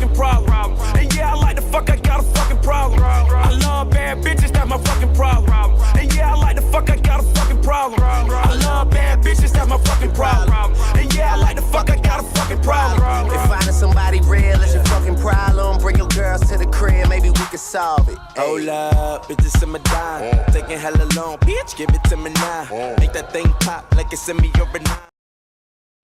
fucking problem. And yeah, I like the fuck, I got a fucking problem. I love bad bitches, that's my fucking problem. And yeah, I like the fuck, I got a fucking problem. I love bad bitches, that's my fucking problem. And yeah, I like the fuck, I got a fucking problem. If finding somebody real is your fucking problem, bring your girls to the crib, maybe we can solve it. Hold up, bitches in my dime. Taking hella long, bitch, give it to me now. Make that thing pop like it's in me or a nine.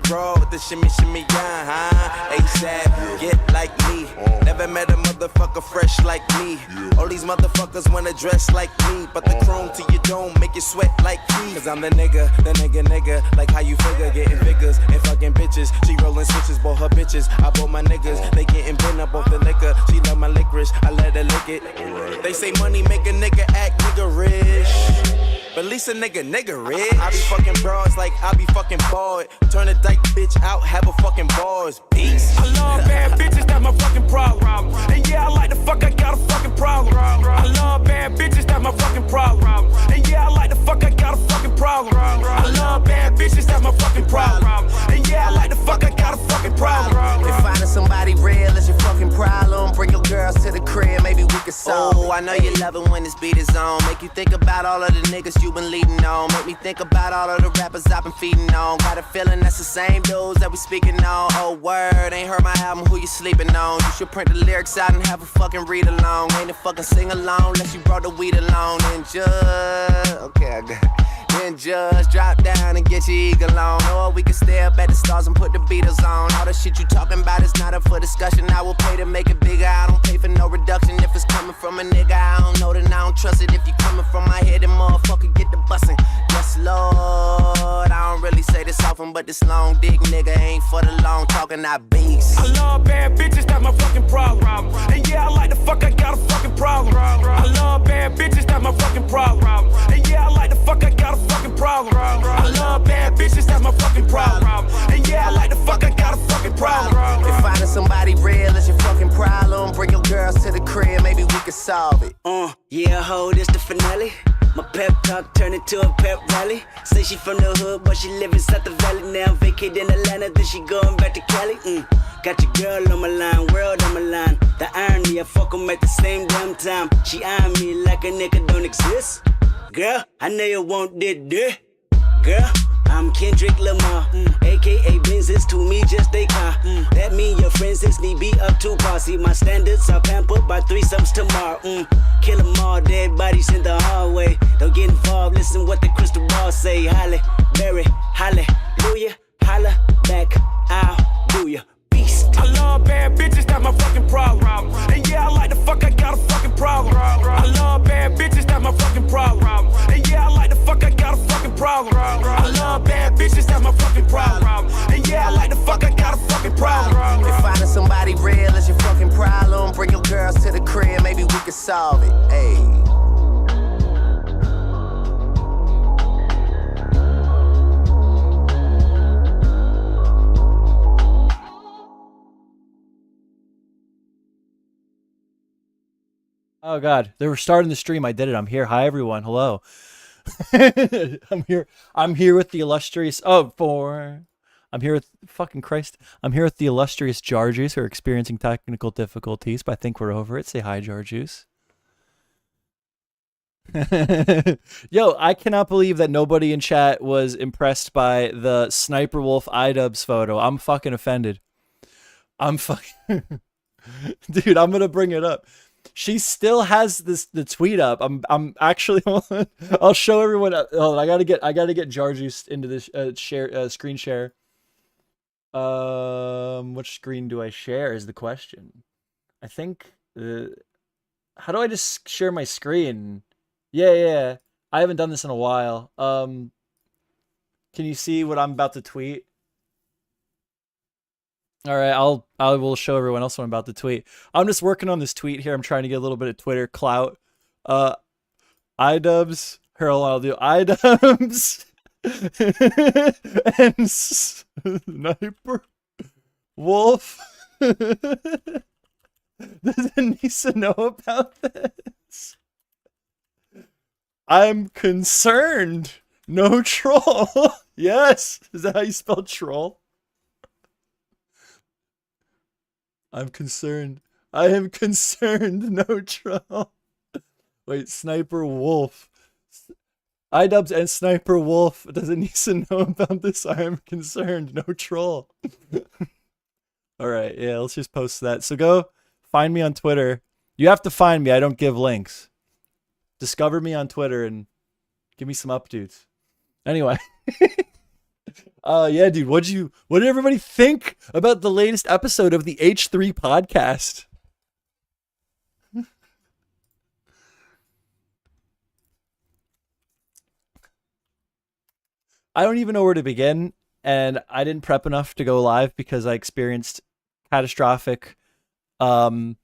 Bro, with the shimmy, shimmy, yeah, huh? ASAP, get like me. Never met a motherfucker fresh like me. All these motherfuckers wanna dress like me, but the chrome to your dome make you sweat like me. Cause I'm the nigga, like how you figure, getting figures and fucking bitches. She rolling switches, bought her bitches. I bought my niggas, they getting bent up off the liquor. She love my licorice, I let her lick it. They say money make a nigga act niggerish. But at least a nigga rich. I be fucking bros like I be fucking bored. Turn a dyke bitch out, have a fucking bars. Peace. I love bad bitches, that's my fucking problem. And yeah, I like the fuck, I got a fucking problem. I love bad bitches, that's my fucking problem. And yeah, I like the fuck, I got a fucking problem. I love bad bitches, that's my fucking problem. And yeah, I like the fuck, I got a fucking problem. If finding somebody real is your fucking problem, bring your girls to the crib, maybe we can solve it. I know you love it when this beat is on. Make you think about all of the niggas you been leading on. Make me think about all of the rappers I've been feeding on. Got a feeling that's the same dudes that we speaking on. Oh word, ain't heard my album, who you sleeping on? You should print the lyrics out and have a fucking read along. Ain't a fucking sing along unless you brought the weed along. And just, okay, I got it. Then just drop down and get your eagle on. Or we can stay up at the stars and put the Beatles on. All the shit you talking about is not up for discussion. I will pay to make it bigger, I don't pay for no reduction. If it's coming from a nigga, I don't know, then I don't trust it. If you coming from my head, then motherfucker get the bussin'. Yes, Lord, I don't really say this often, but this long dick nigga ain't for the long talking, I beast. I love bad bitches, that's my fucking problem. And yeah, I like the fuck, I got a fucking problem. I love bad bitches, that's my fucking problem. And yeah, I like the fuck, I got a fucking problem. I love bad bitches, that's my fucking problem. And yeah, I like the fuck, I got a fucking problem. If finding somebody real is your fucking problem, bring your girls to the crib, maybe we can solve it. Yeah, ho, this the finale. My pep talk turned into a pep rally. Say she from the hood, but she live inside the valley now. Vacated in Atlanta, then she going back to Cali. Got your girl on my line, world on my line. The irony, I fuck 'em at the same damn time. She eyeing me like a nigga don't exist. Girl, I know you want this. Girl, I'm Kendrick Lamar, aka Benzes to me just a car. That mean your friends is need be up to par. See my standards are pampered by threesomes tomorrow. Kill 'em all, dead bodies in the hallway. Don't get involved, listen what the crystal ball say. Halle, Berry, hallelujah, holla back, I'll do ya. I love bad bitches, that's my fucking problem. And yeah, I like the fuck, I got a fucking problem. I love bad bitches, that's my fucking problem. And yeah, I like the fuck, I got a fucking problem. I love bad bitches, that's my fucking problem. And yeah, I like the fuck, I got a fucking problem. If finding somebody real is your fucking problem, bring your girls to the crib, maybe we can solve it. Ayy. Oh God, they were starting the stream. I did it. I'm here. Hi everyone. Hello. I'm here. I'm here with the illustrious. I'm here with fucking Christ. I'm here with the illustrious Jarjuice who are experiencing technical difficulties, but I think we're over it. Say hi, Jarjuice. Yo, I cannot believe that nobody in chat was impressed by the Sniper Wolf idubbbz photo. I'm fucking offended. I'm fucking dude. I'm gonna bring it up. She still has the tweet up. I'm actually I'll show everyone. Hold on, I gotta get Jarjuice into this screen share. Which screen do I share is the question. I think how do I just share my screen? Yeah. I haven't done this in a while. Can you see what I'm about to tweet? All right, I will show everyone else what I'm about to tweet. I'm just working on this tweet here. I'm trying to get a little bit of Twitter clout. idubbbz. Here, I'll do idubbbz and Sniper Wolf. Does Anisa know about this? I'm concerned. No troll. Yes. Is that how you spell troll? I'm concerned. I am concerned. No troll. Wait, Sniper Wolf. idubbbz and Sniper Wolf. Does Anisa know about this? I am concerned. No troll. All right, yeah, let's just post that. So go find me on Twitter. You have to find me. I don't give links. Discover me on Twitter and give me some updates. Anyway. Yeah, dude, what did everybody think about the latest episode of the H3 podcast? I don't even know where to begin, and I didn't prep enough to go live because I experienced catastrophic failure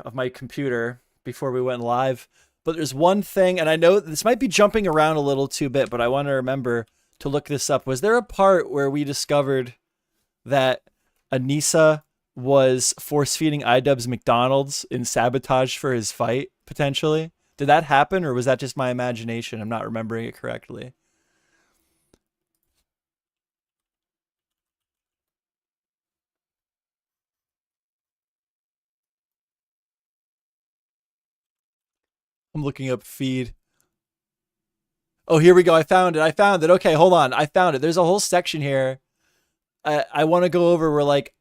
of my computer before we went live. But there's one thing, and I know this might be jumping around a little too bit, but I want to remember to look this up. Was there a part where we discovered that Anisa was force feeding idubbbz McDonald's in sabotage for his fight, potentially? Did that happen, or was that just my imagination? I'm not remembering it correctly. I'm looking up feed. Oh, here we go. I found it. Okay, hold on. I found it. There's a whole section here. I want to go over where like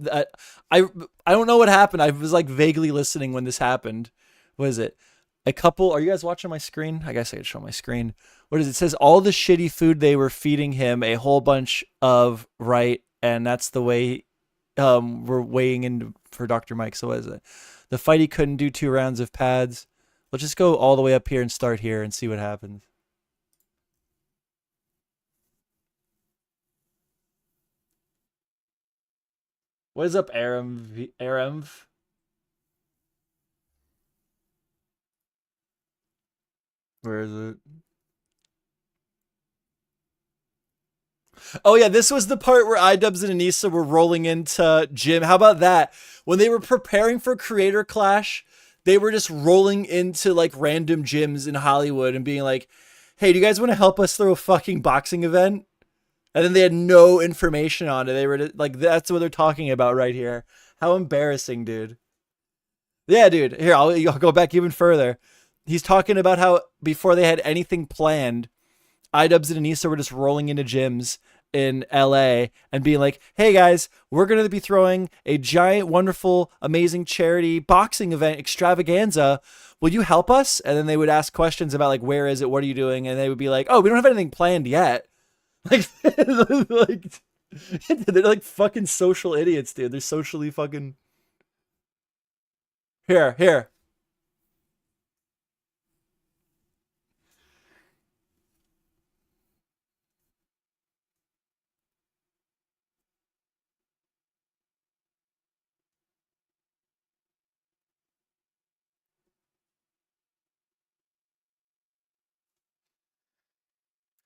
I don't know what happened. I was like vaguely listening when this happened. What is it? A couple. Are you guys watching my screen? I guess I could show my screen. What is it? It says all the shitty food they were feeding him, a whole bunch of right, and that's the way we're weighing in for Dr. Mike. So what is it? The fight he couldn't do 2 rounds of pads. Let's just go all the way up here and start here and see what happens. What is up, Aram? Where is it? Oh yeah, this was the part where idubbbz and Anisa were rolling into gym. How about that? When they were preparing for Creator Clash, they were just rolling into like random gyms in Hollywood and being like, hey, do you guys want to help us throw a fucking boxing event? And then they had no information on it. They were like, that's what they're talking about right here. How embarrassing, dude. Yeah, dude. Here, I'll go back even further. He's talking about how before they had anything planned, idubbbz and Anisa were just rolling into gyms in LA and being like, hey guys, we're going to be throwing a giant, wonderful, amazing charity boxing event extravaganza. Will you help us? And then they would ask questions about like, where is it? What are you doing? And they would be like, oh, we don't have anything planned yet. Like, like they're like fucking social idiots, dude. They're socially fucking. Here.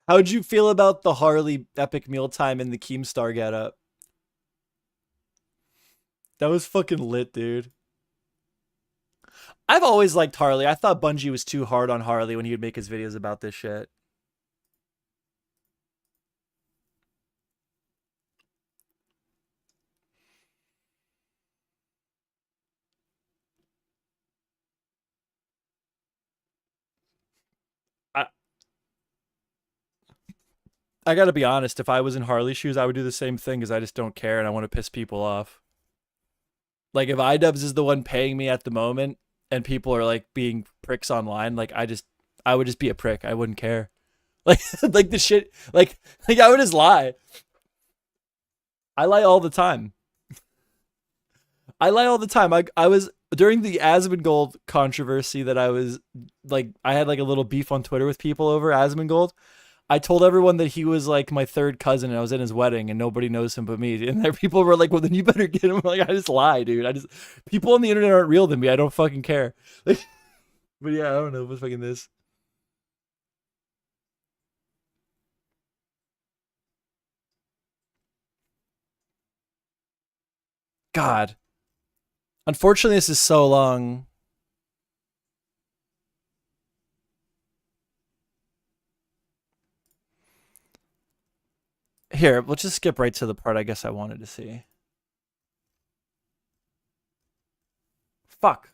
How'd you feel about the Harley epic mealtime in the Keemstar getup? That was fucking lit, dude. I've always liked Harley. I thought Bungie was too hard on Harley when he would make his videos about this shit. I I gotta be honest, if I was in Harley's shoes, I would do the same thing because I just don't care and I want to piss people off. Like if idubbbz is the one paying me at the moment and people are like being pricks online, like I would just be a prick. I wouldn't care. Like like the shit like I would just lie. I lie all the time. I lie all the time. I was during the Asmongold controversy that I was like I had like a little beef on Twitter with people over Asmongold. I told everyone that he was like my third cousin and I was in his wedding and nobody knows him but me. And there people were like, well then you better get him. Like I just lie, dude. People on the internet aren't real than me. I don't fucking care. Like, but yeah, I don't know what's fucking this. God. Unfortunately, this is so long. Here, let's just skip right to the part I guess I wanted to see. fuck.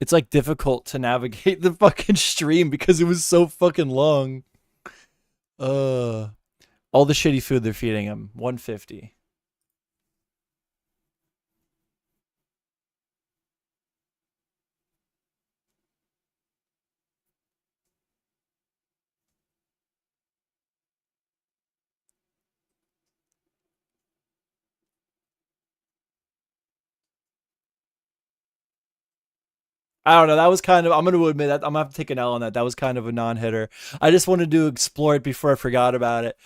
It's like difficult to navigate the fucking stream because it was so fucking long. All the shitty food they're feeding him. 150. I don't know. That was kind of, I'm going to admit that I'm going to have to take an L on that. That was kind of a non-hitter. I just wanted to explore it before I forgot about it.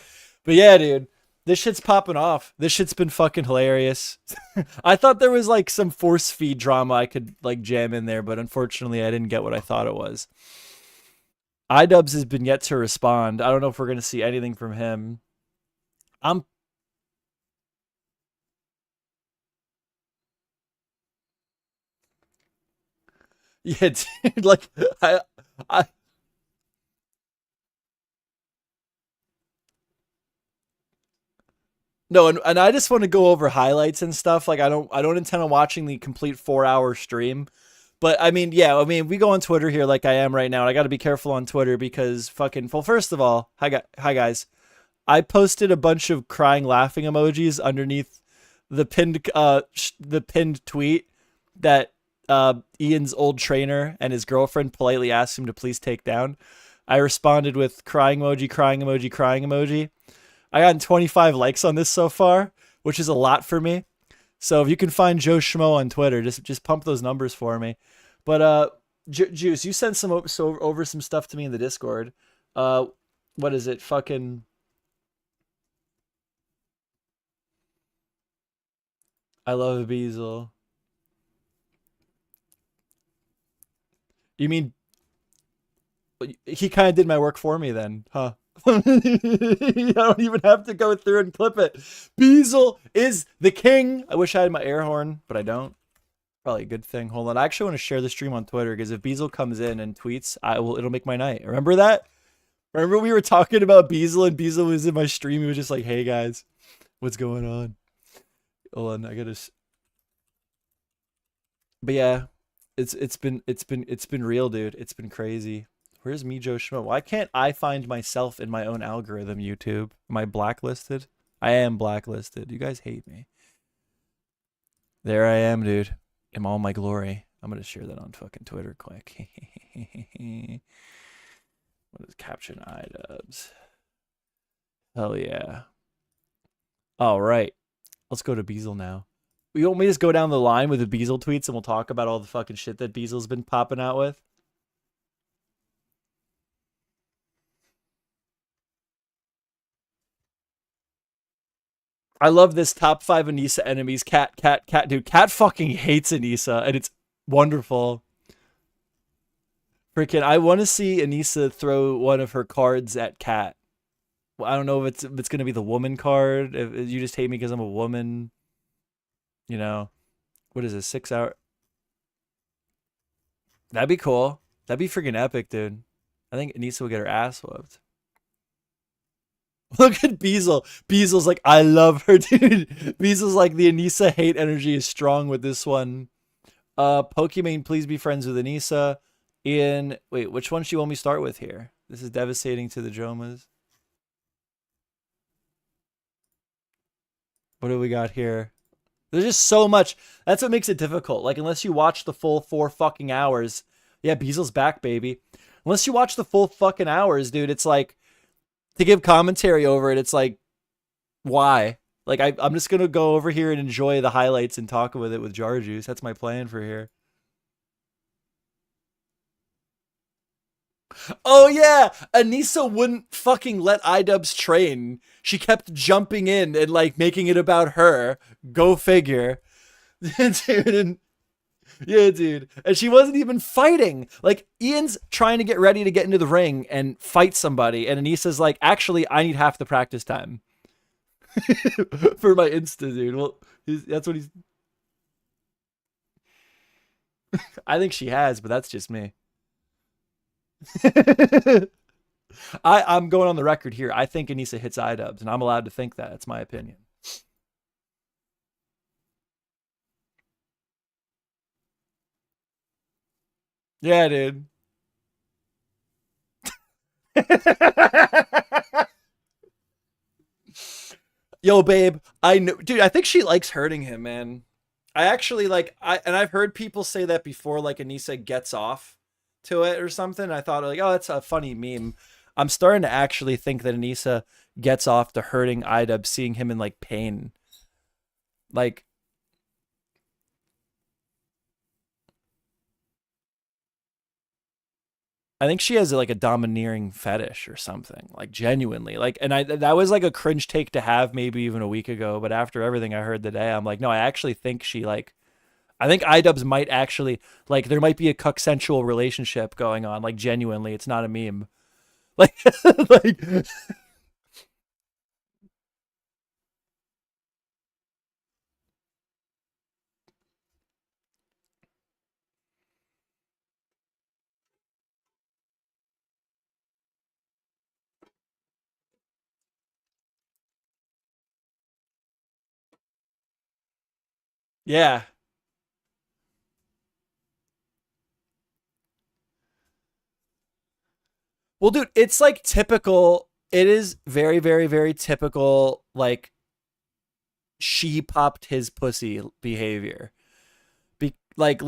But yeah, dude, this shit's popping off. This shit's been fucking hilarious. I thought there was like some force feed drama I could like jam in there, but unfortunately I didn't get what I thought it was. idubbbz has been yet to respond. I don't know if we're going to see anything from him. Yeah, dude, like I no, and I just want to go over highlights and stuff. Like I don't intend on watching the complete 4-hour stream. But I mean, yeah, I mean, we go on Twitter here like I am right now, and I got to be careful on Twitter because fucking, well, first of all, hi guys. I posted a bunch of crying laughing emojis underneath the pinned tweet that Ian's old trainer and his girlfriend politely asked him to please take down. I responded with crying emoji, crying emoji, crying emoji. I got 25 likes on this so far, which is a lot for me. So if you can find MeJoeShmoe on Twitter, just pump those numbers for me. But Juice, you sent over some stuff to me in the Discord. What is it? Fucking I love Beazle. You mean he kind of did my work for me then, huh? I don't even have to go through and clip it. Beazle is the king. I wish I had my air horn, but I don't. Probably a good thing. Hold on. I actually want to share the stream on Twitter because if Beazle comes in and tweets, it'll make my night. Remember that? Remember we were talking about Beazle and Beazle was in my stream. He was just like, "Hey guys, what's going on?" Hold on, I gotta. But yeah, it's been real, dude. It's been crazy. Where's MeJoeShmoe? Why can't I find myself in my own algorithm, YouTube? Am I blacklisted? I am blacklisted. You guys hate me. There I am, dude. In all my glory. I'm going to share that on fucking Twitter quick. What is caption idubbbz? Hell yeah. All right. Let's go to Beazle now. You want me to just go down the line with the Beazle tweets and we'll talk about all the fucking shit that Beazle's been popping out with? I love this top 5 Anisa enemies. Cat. Dude, Cat fucking hates Anisa, and it's wonderful. Freaking, I want to see Anisa throw one of her cards at Cat. Well, I don't know if it's going to be the woman card. If you just hate me because I'm a woman. You know, what is it, 6 hour? That'd be cool. That'd be freaking epic, dude. I think Anisa will get her ass whooped. Look at Beazle. Beazle's like, I love her, dude. Beazle's like, the Anisa hate energy is strong with this one. Pokimane, please be friends with Anisa. Ian, wait, which one should you want me to start with here? This is devastating to the Jomas. What do we got here? There's just so much. That's what makes it difficult. Like, unless you watch the full 4 fucking hours. Yeah, Beazle's back, baby. Unless you watch the full fucking hours, dude, it's like, to give commentary over it, it's like, why? Like, I'm just going to go over here and enjoy the highlights and talk with it with Jar Juice. That's my plan for here. Oh, yeah. Anisa wouldn't fucking let idubbbz train. She kept jumping in and, like, making it about her. Go figure. Dude, yeah, dude. And she wasn't even fighting. Like, Ian's trying to get ready to get into the ring and fight somebody. And Anissa's like, actually, I need half the practice time. For my Insta, dude. Well, that's what he's... I think she has, but that's just me. I'm going on the record here. I think Anisa hits idubbbz, and I'm allowed to think that. It's my opinion. Yeah, dude. Yo, babe, I know, dude. I think she likes hurting him, man. I actually like, and I've heard people say that before, like Anisa gets off to it or something. I thought like, oh, that's a funny meme. I'm starting to actually think that Anisa gets off to hurting idubbbz, seeing him in like pain. Like, I think she has like a domineering fetish or something, like genuinely. Like, and that was like a cringe take to have maybe even a week ago, but after everything I heard today, I'm like, no, I actually think she like, I think idubbbz might actually like, there might be a cuck-sensual relationship going on, like genuinely. It's not a meme. Like, like, yeah. Well, dude, it's like typical. It is very, very, very typical. Like, she popped his pussy behavior. Like,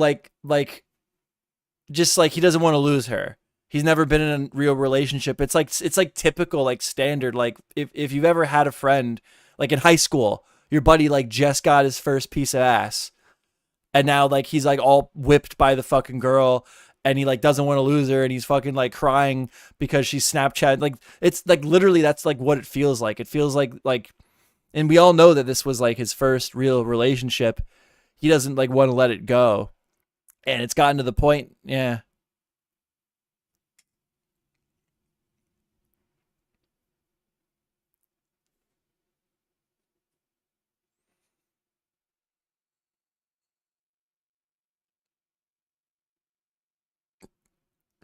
just like he doesn't want to lose her. He's never been in a real relationship. It's like typical, like standard. Like if you've ever had a friend, like in high school, your buddy like just got his first piece of ass, and now like he's like all whipped by the fucking girl, and he like doesn't want to lose her, and he's fucking like crying because she's Snapchat. Like it's like literally that's like what it feels like. It feels like, and we all know that this was like his first real relationship. He doesn't like want to let it go, and it's gotten to the point. Yeah.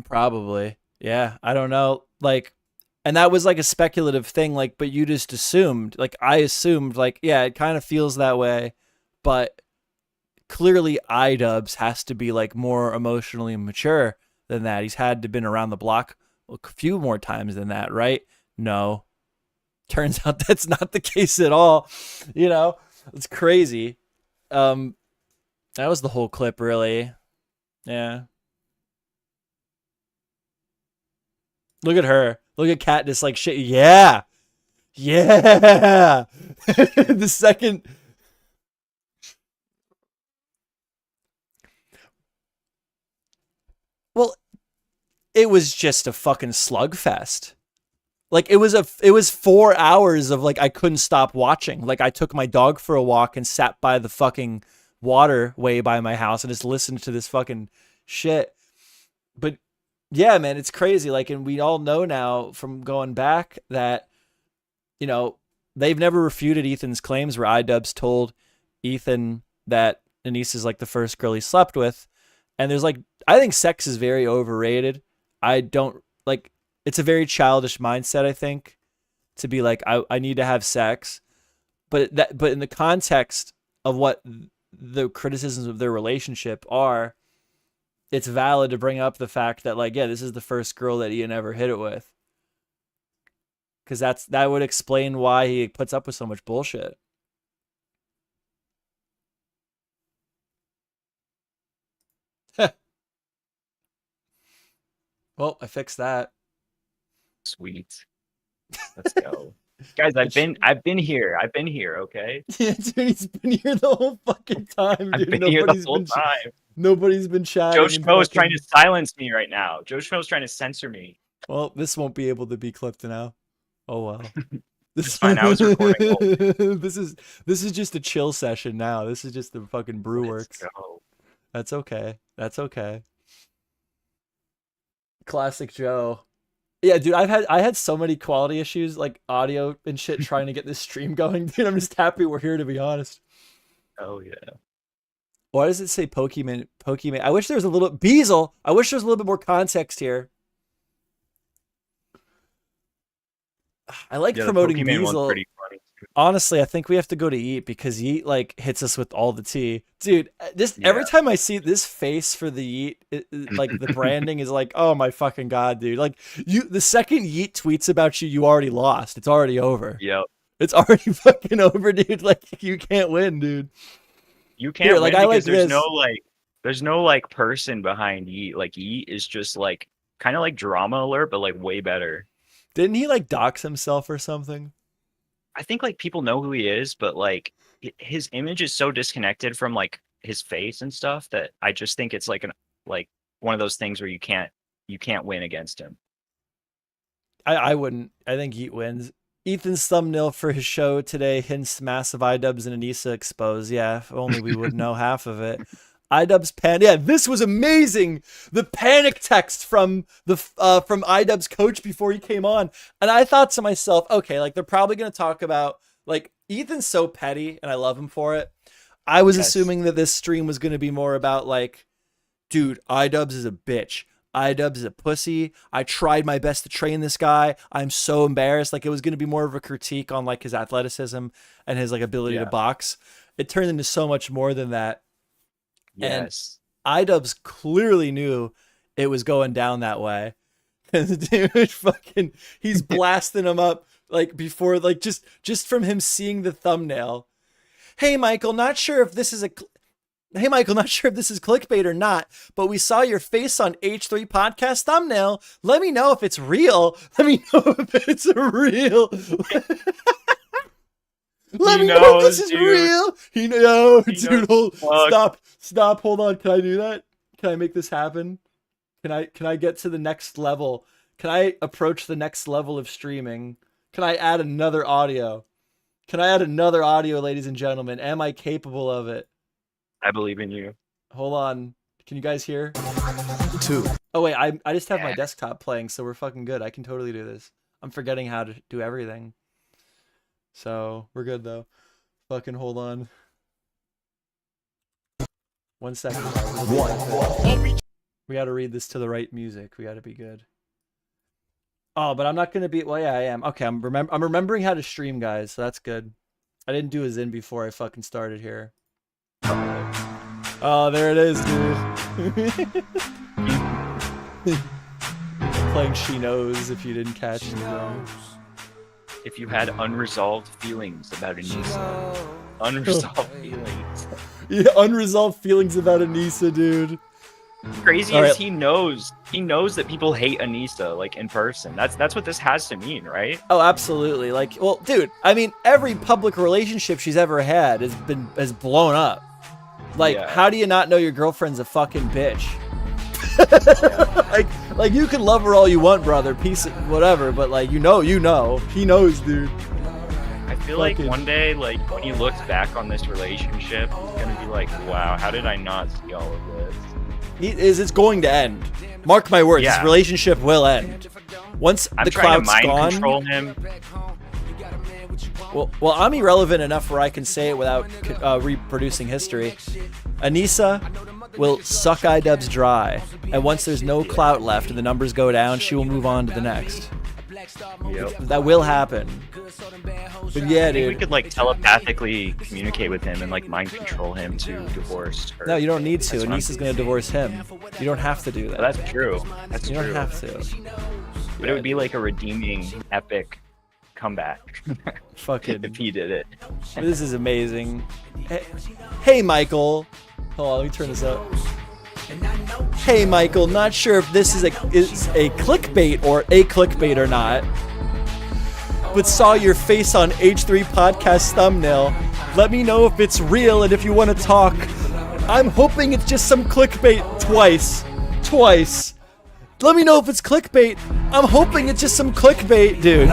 Probably. Yeah. I don't know. Like, and that was like a speculative thing. Like, but you just assumed, like, I assumed, like, yeah, it kind of feels that way. But clearly, idubbbz has to be like more emotionally mature than that. He's had to been around the block a few more times than that, right? No. Turns out that's not the case at all. You know, it's crazy. Um, that was the whole clip, really. Yeah. Look at her. Look at Katniss like shit. Yeah. Yeah. The second. Well, it was just a fucking slugfest. Like it was 4 hours of like I couldn't stop watching. Like I took my dog for a walk and sat by the fucking waterway by my house and just listened to this fucking shit. But yeah, man, it's crazy. Like, and we all know now from going back that, you know, they've never refuted Ethan's claims where idubbbz told Ethan that Anise is like the first girl he slept with. And there's like, I think sex is very overrated. I don't like, it's a very childish mindset, I think, to be like, I need to have sex. But in the context of what the criticisms of their relationship are, it's valid to bring up the fact that like, yeah, this is the first girl that Ian ever hit it with. Cause that would explain why he puts up with so much bullshit. Well, I fixed that. Sweet. Let's go. Guys, I've been here. Okay. Yeah, dude, he's been here the whole fucking time, I've dude. been here the whole time. Nobody's been chatting. MeJoeShmoe is trying to silence me right now. MeJoeShmoe is trying to censor me. Well, this won't be able to be clipped now. Oh well. It's fine. I was recording. This is just a chill session now. This is just the fucking brew works. Go. That's okay. That's okay. Classic Joe. Yeah, dude, I had so many quality issues, like audio and shit, trying to get this stream going. Dude, I'm just happy we're here, to be honest. Oh yeah. Why does it say Pokemon? Pokemon. I wish there was a little Beazle. I wish there was a little bit more context here. I like Yeah, promoting the Pokemon one's Beazle. pretty funny too. Honestly, I think we have to go to Yeet because Yeet like hits us with all the tea, dude. Just every Yeah. time I see this face for the Yeet, like the branding is like, oh my fucking god, dude! Like the second Yeet tweets about you, you already lost. It's already over. Yep. It's already fucking over, dude. Like you can't win, dude. You can't Here, win like, I because like this. there's no like person behind Yeet. Like Yeet is just like kind of like Drama Alert, but like way better. Didn't he like dox himself or something? I think like people know who he is, but like his image is so disconnected from like his face and stuff that I just think it's like one of those things where you can't win against him. I wouldn't. I think Yeet wins. Ethan's thumbnail for his show today hints massive idubbbz and Anisa expose. Yeah, if only we would know half of it. idubbbz pan. Yeah, this was amazing. The panic text from idubbbz coach before he came on, and I thought to myself, okay, like they're probably gonna talk about like Ethan's so petty, and I love him for it. I was assuming that this stream was gonna be more about like, dude, idubbbz is a bitch. idubbbz is a pussy. I tried my best to train this guy. I'm so embarrassed. Like it was going to be more of a critique on like his athleticism and his like ability to box. It turned into so much more than that. Yes. And idubbbz clearly knew it was going down that way. And the dude fucking, he's blasting him up like before, like just from him seeing the thumbnail. Hey, Michael, not sure if this is clickbait or not, but we saw your face on H3 podcast thumbnail. Let me know if it's real. Let me know if it's real. Let me know if this is real. Stop. Hold on. Can I do that? Can I make this happen? Can I get to the next level? Can I approach the next level of streaming? Can I add another audio? Ladies and gentlemen? Am I capable of it? I believe in you. Hold on. Can you guys hear? 2. Oh wait, I just have my desktop playing, so we're fucking good. I can totally do this. I'm forgetting how to do everything. So we're good though. Fucking hold on. 1 second. We gotta read this to the right music. We gotta be good. Oh, but I'm not gonna be. Well, yeah, I am. Okay, I'm remembering how to stream, guys. So that's good. I didn't do a Zin before I fucking started here. Oh, there it is, dude. Playing She Knows if you didn't catch it. If you had unresolved feelings about Anisa. Unresolved feelings. Yeah, unresolved feelings about Anisa, dude. Crazy All is right. he knows that people hate Anisa like in person. That's what this has to mean, right? Oh, absolutely. Like, well, dude, I mean, every public relationship she's ever had has blown up. Like, how do you not know your girlfriend's a fucking bitch? like you can love her all you want, brother. Piece of whatever, but like you know. He knows, dude. I feel like one day, like when he looks back on this relationship, he's gonna be like, "Wow, how did I not see all of this?" It's going to end. Mark my words. This relationship will end. Once I'm the trying to cloud's mind gone. control him. Well, I'm irrelevant enough where I can say it without reproducing history. Anisa will suck idubbbz dry, and once there's no clout left and the numbers go down, she will move on to the next. Yep. That will happen. But yeah, I think we dude. could like telepathically communicate with him and like mind control him to divorce her. No, you don't need to. That's what I'm Anisa's gonna divorce him. You don't have to do that. But that's true. That's You true. don't have to. But it would be like a redeeming, epic comeback Fucking. if he did it. This is amazing. Hey, Michael. Hold on, let me turn this up. Hey, Michael. Not sure if this is a clickbait or not, but saw your face on H3 podcast thumbnail. Let me know if it's real and if you want to talk. I'm hoping it's just some clickbait. Twice. Let me know if it's clickbait. I'm hoping it's just some clickbait, dude.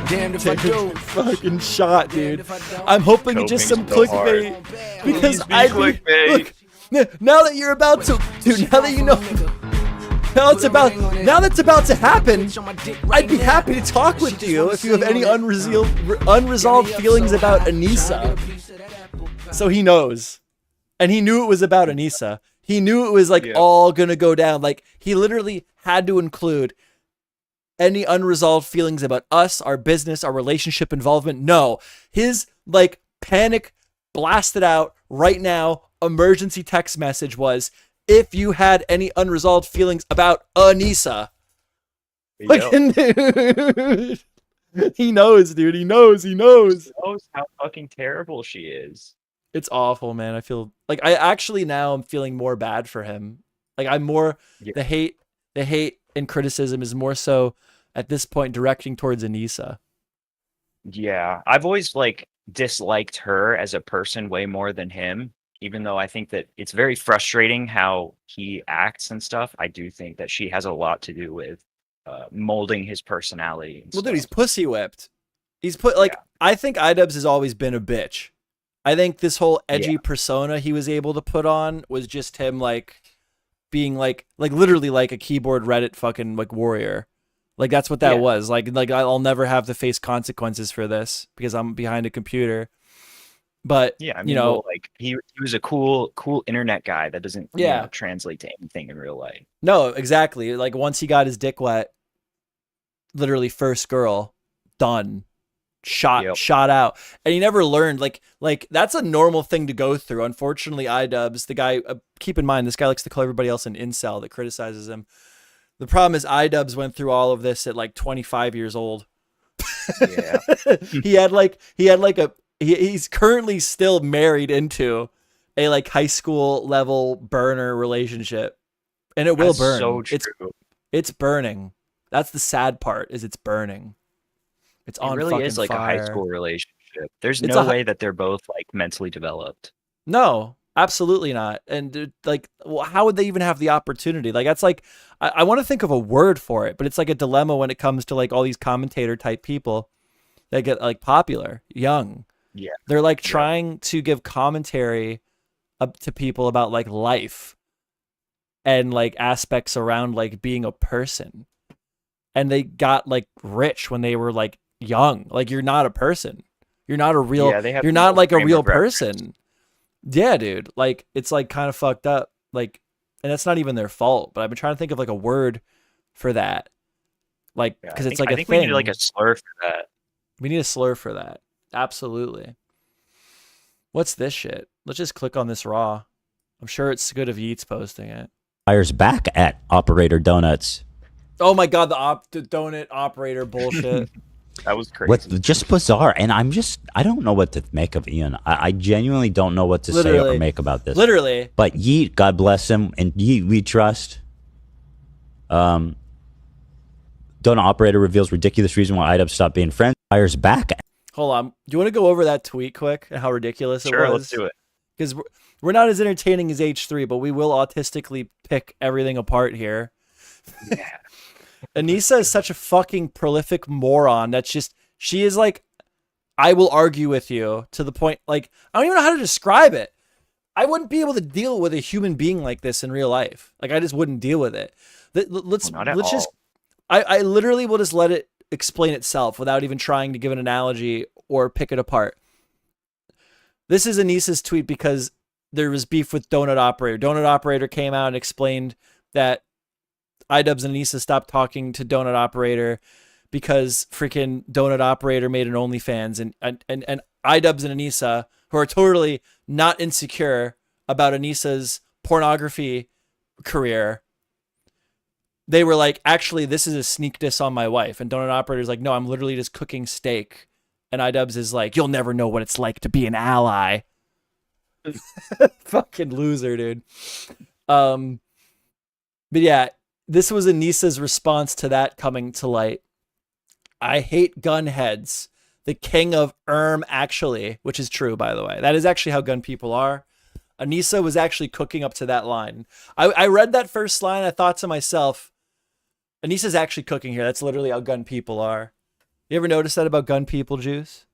Damned if I do. Fucking shot, dude. I'm hoping it's just some Coping so clickbait because Please be I clickbait. look. Now that you're about to, dude. Now that you know. Now that's about to happen. I'd be happy to talk with you if you have any unresolved feelings about Anisa. So he knows, and he knew it was about Anisa. He knew it was like all gonna go down. Like he literally had to include, any unresolved feelings about us, our business, our relationship involvement. No, his like panic blasted out right now emergency text message was, if you had any unresolved feelings about Anisa. Fucking dude. He knows, dude. He knows. He knows how fucking terrible she is. It's awful, man. I feel like I actually now I'm feeling more bad for him. Like I'm more the hate and criticism is more so at this point directing towards Anisa. Yeah, I've always like disliked her as a person way more than him, even though I think that it's very frustrating how he acts and stuff. I do think that she has a lot to do with molding his personality. Well, dude, he's pussy whipped. He's put like I think idubbbz has always been a bitch. I think this whole edgy persona he was able to put on was just him like being like literally like a keyboard Reddit fucking like warrior. Like that's what that was. Like I'll never have to face consequences for this because I'm behind a computer. But yeah, I mean, you know, like he was a cool internet guy that doesn't you know, translate to anything in real life. No, exactly. Like once he got his dick wet, literally first girl, done. Shot out, and he never learned. Like that's a normal thing to go through. Unfortunately, idubbbz, the guy, keep in mind, this guy likes to call everybody else an incel that criticizes him. The problem is idubbbz went through all of this at like 25 years old. Yeah, he's currently still married into a like high school level burner relationship, and it will burn. So true. It's burning. That's the sad part. Is it's burning. It's on really fucking is like fire. a high school relationship. There's no way that they're both like mentally developed. No, absolutely not. And like, how would they even have the opportunity? Like, that's like, I want to think of a word for it, but it's like a dilemma when it comes to like all these commentator type people that get like popular, young. Yeah. They're like trying to give commentary up to people about like life and like aspects around like being a person. And they got like rich when they were like young. Like you're not a person. You're not a real, you're not like a real person. Yeah, dude. Like it's like kind of fucked up. Like, and that's not even their fault, but I've been trying to think of like a word for that. Like, cause it's like I a think thing. we need like a slur for that. We need a slur for that. Absolutely. What's this shit? Let's just click on this raw. I'm sure it's good if Yeats posting it. Fires back at Operator Donuts. Oh my God, the donut operator bullshit. That was crazy. What's just bizarre, and I don't know what to make of Ian. I genuinely don't know what to say or make about this. Literally. But Yeet, God bless him, and Yeet we trust. Donut operator reveals ridiculous reason why idubbbz stopped being friends. Fires back. Hold on. Do you want to go over that tweet quick and how ridiculous it was? Sure, let's do it. Because we're not as entertaining as H3, but we will autistically pick everything apart here. Yeah. Anisa is such a fucking prolific moron. That's just, she is like, I will argue with you to the point, like, I don't even know how to describe it. I wouldn't be able to deal with a human being like this in real life. Like, I just wouldn't deal with it. Let's just, I literally will just let it explain itself without even trying to give an analogy or pick it apart. This is Anisa's tweet because there was beef with Donut Operator. Donut Operator came out and explained that idubbbz and Anisa stopped talking to Donut Operator because freaking Donut Operator made an OnlyFans, and idubbbz and Anisa, who are totally not insecure about Anisa's pornography career, they were like, actually, this is a sneak diss on my wife. And Donut Operator's like, no, I'm literally just cooking steak. And idubbbz is like, you'll never know what it's like to be an ally. Fucking loser, dude. But yeah, this was Anisa's response to that coming to light. I hate gun heads. The king of actually, which is true, by the way. That is actually how gun people are. Anisa was actually cooking up to that line. I read that first line. I thought to myself, Anisa's actually cooking here. That's literally how gun people are. You ever notice that about gun people, Juice?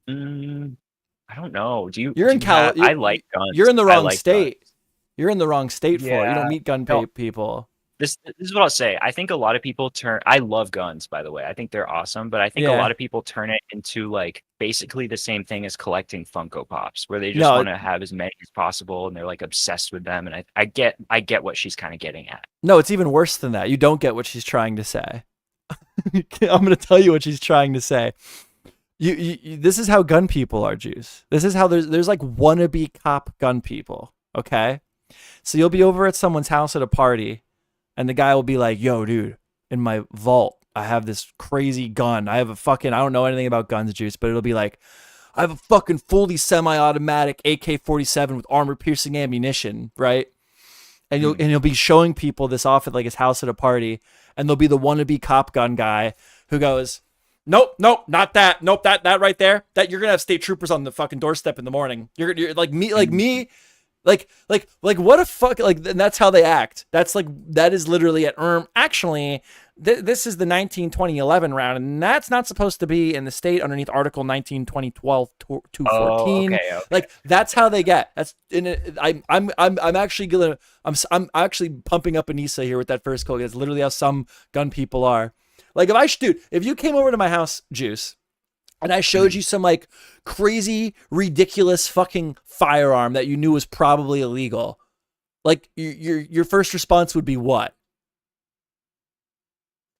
I don't know. You're in California. I like guns. You're in the wrong state. Guns. You're in the wrong state for it. You don't meet gun people. This is what I'll say. I think a lot of people I love guns, by the way. I think they're awesome, but I think a lot of people turn it into like basically the same thing as collecting Funko Pops, where they just want to have as many as possible and they're like obsessed with them. And I get what she's kind of getting at. No, it's even worse than that. You don't get what she's trying to say. I'm gonna tell you what she's trying to say. This is how gun people are, Juice. This is how there's like wannabe cop gun people. Okay, so you'll be over at someone's house at a party, and the guy will be like, "Yo, dude, in my vault, I have this crazy gun. I have a fucking, I don't know anything about guns, Juice, but it'll be like, I have a fucking fully semi-automatic AK-47 with armor-piercing ammunition, right?" And you'll be showing people this off at like his house at a party, and there'll be the wannabe cop gun guy who goes, "Nope, not that. Nope, that right there. That you're gonna have state troopers on the fucking doorstep in the morning. You're like me, like what a fuck, like, and that's how they act. That's like, that is literally at actually, this is the 1920-11 round, and that's not supposed to be in the state underneath Article 19, 2012, 214. Okay. Like, that's how they get. That's in it. I'm actually pumping up Anisa here with that first quote. It's literally how some gun people are. Like, if you came over to my house, Juice, and I showed you some like crazy, ridiculous fucking firearm that you knew was probably illegal, like your first response would be what?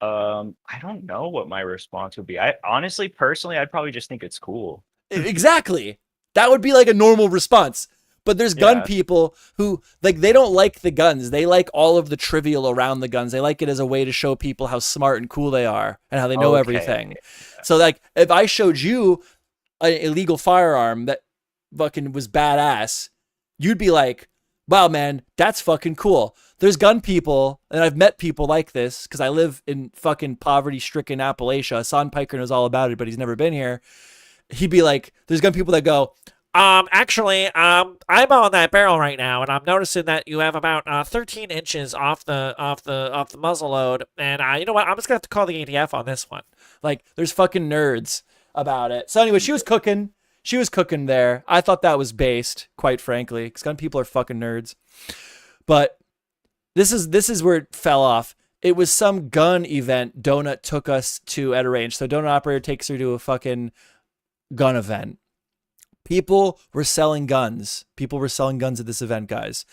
I don't know what my response would be. I honestly, personally, I'd probably just think it's cool. Exactly. That would be like a normal response. But there's gun people who, like, they don't like the guns. They like all of the trivial around the guns. They like it as a way to show people how smart and cool they are and how they know everything. So, like, if I showed you an illegal firearm that fucking was badass, you'd be like, wow, man, that's fucking cool. There's gun people, and I've met people like this because I live in fucking poverty-stricken Appalachia. Son Piker knows all about it, but he's never been here. He'd be like, there's gun people that go, actually, I'm on that barrel right now, and I'm noticing that you have about 13 inches off the muzzle load, and you know what? I'm just gonna have to call the ATF on this one. Like, there's fucking nerds about it. So anyway, she was cooking there. I thought that was based, quite frankly, because gun people are fucking nerds. But this is where it fell off. It was some gun event Donut took us to at a range. So Donut operator takes her to a fucking gun event. People were selling guns. People were selling guns at this event, guys.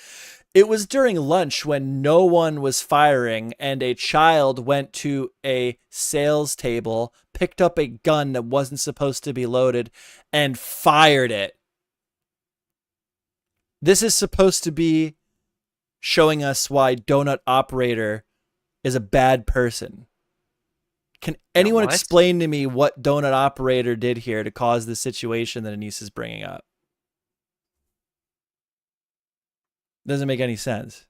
It was during lunch when no one was firing, and a child went to a sales table, picked up a gun that wasn't supposed to be loaded, and fired it. This is supposed to be showing us why Donut Operator is a bad person. Can anyone explain to me what Donut Operator did here to cause the situation that Anise is bringing up? Doesn't make any sense.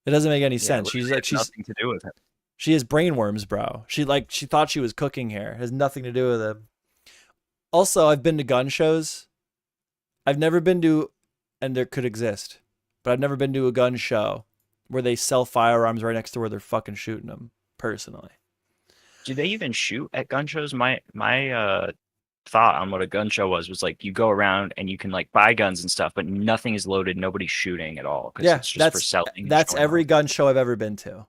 It doesn't make any sense. She's nothing to do with it. She has brainworms, bro. She thought she was cooking here. It has nothing to do with it. Also, I've been to gun shows. I've never been to, and there could exist, but I've never been to a gun show where they sell firearms right next to where they're fucking shooting them, personally. Do they even shoot at gun shows? My thought on what a gun show was like, you go around and you can like buy guns and stuff, but nothing is loaded, nobody's shooting at all. Yeah, it's just for selling. That's every gun show I've ever been to.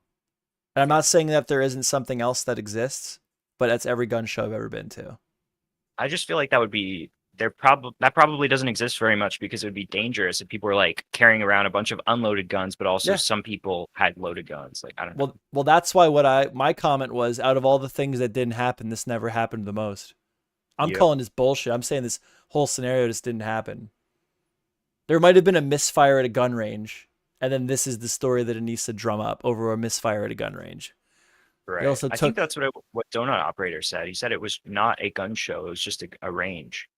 And I'm not saying that there isn't something else that exists, but that's every gun show I've ever been to. I just feel like that would be that probably doesn't exist very much because it would be dangerous if people were like carrying around a bunch of unloaded guns, but also some people had loaded guns. Like, I don't know. Well, that's why my comment was, out of all the things that didn't happen, this never happened the most. I'm calling this bullshit. I'm saying this whole scenario just didn't happen. There might have been a misfire at a gun range, and then this is the story that Anisa drum up over a misfire at a gun range. Right. I think that's what Donut Operator said. He said it was not a gun show. It was just a range.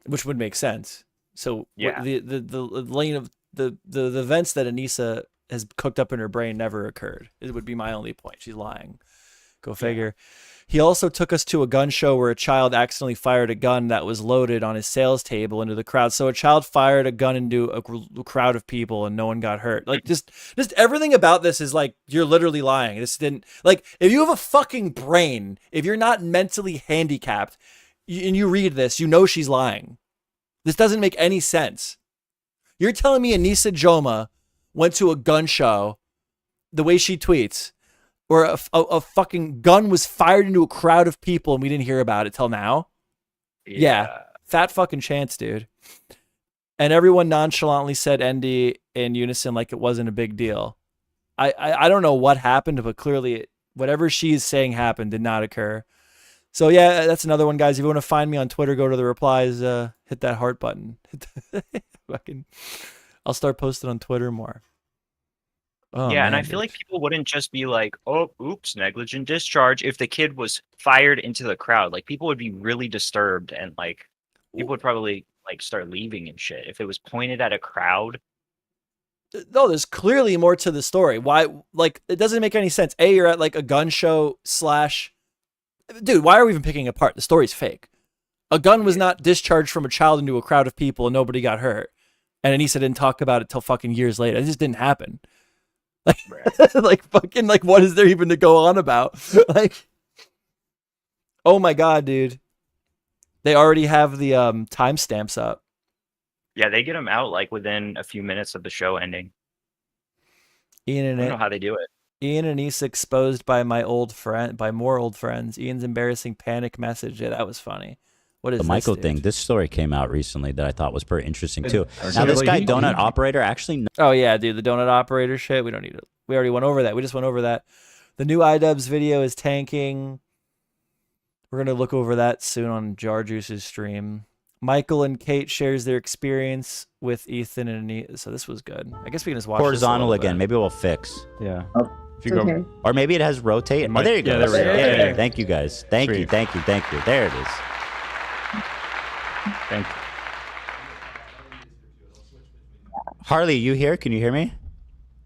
Which would make sense. So the lane of the events that Anisa has cooked up in her brain never occurred. It would be my only point. She's lying. Go figure. Yeah. He also took us to a gun show where a child accidentally fired a gun that was loaded on his sales table into the crowd. So a child fired a gun into a crowd of people and no one got hurt. Like, just everything about this is like, you're literally lying. This didn't, like, if you have a fucking brain, if you're not mentally handicapped and you read this, you know she's lying. This doesn't make any sense. You're telling me Anisa Joma went to a gun show the way she tweets, or a fucking gun was fired into a crowd of people and we didn't hear about it till now? Yeah. Fat fucking chance, dude. And everyone nonchalantly said ND in unison like it wasn't a big deal. I don't know what happened, but clearly Whatever she's saying happened did not occur. So yeah, that's another one, guys. If you want to find me on Twitter, go to the replies, hit that heart button. I'll start posting on Twitter more. Oh, yeah, man, and I feel dude. like people wouldn't just be like, "Oh, oops, negligent discharge," if the kid was fired into the crowd. Like, people would be really disturbed, and like, people would probably like start leaving and shit if it was pointed at a crowd. No, there's clearly more to the story. Why? Like, it doesn't make any sense. A, you're at like a gun show / dude. Why are we even picking it apart? The story's fake. A gun was not discharged from a child into a crowd of people, and nobody got hurt. And Anisa didn't talk about it till fucking years later. It just didn't happen. Like, like fucking, like, what is there even to go on about? Like, oh my god, dude, they already have the timestamps up. Yeah, they get them out like within a few minutes of the show ending. I don't know how they do it. Ian and Anisa exposed by more old friends. Ian's embarrassing panic message. Yeah, that was funny. What is The Michael this, thing. This story came out recently that I thought was pretty interesting too. Now this guy donut operator actually. Oh yeah, dude, the donut operator shit. We don't need it. We already went over that. We just went over that. The new idubbbz video is tanking. We're gonna look over that soon on Jar Juice's stream. Michael and Kate shares their experience with Ethan and Anita. So this was good. I guess we can just watch Horizontal this again. Maybe we'll fix. Yeah. If you go, Or maybe it has rotate. Oh, there you go. yeah, there we go. Yeah, Yeah. thank you guys. Thank you. Sweet. Thank you. Thank you. There it is. thank you. Harley, you here? Can you hear me?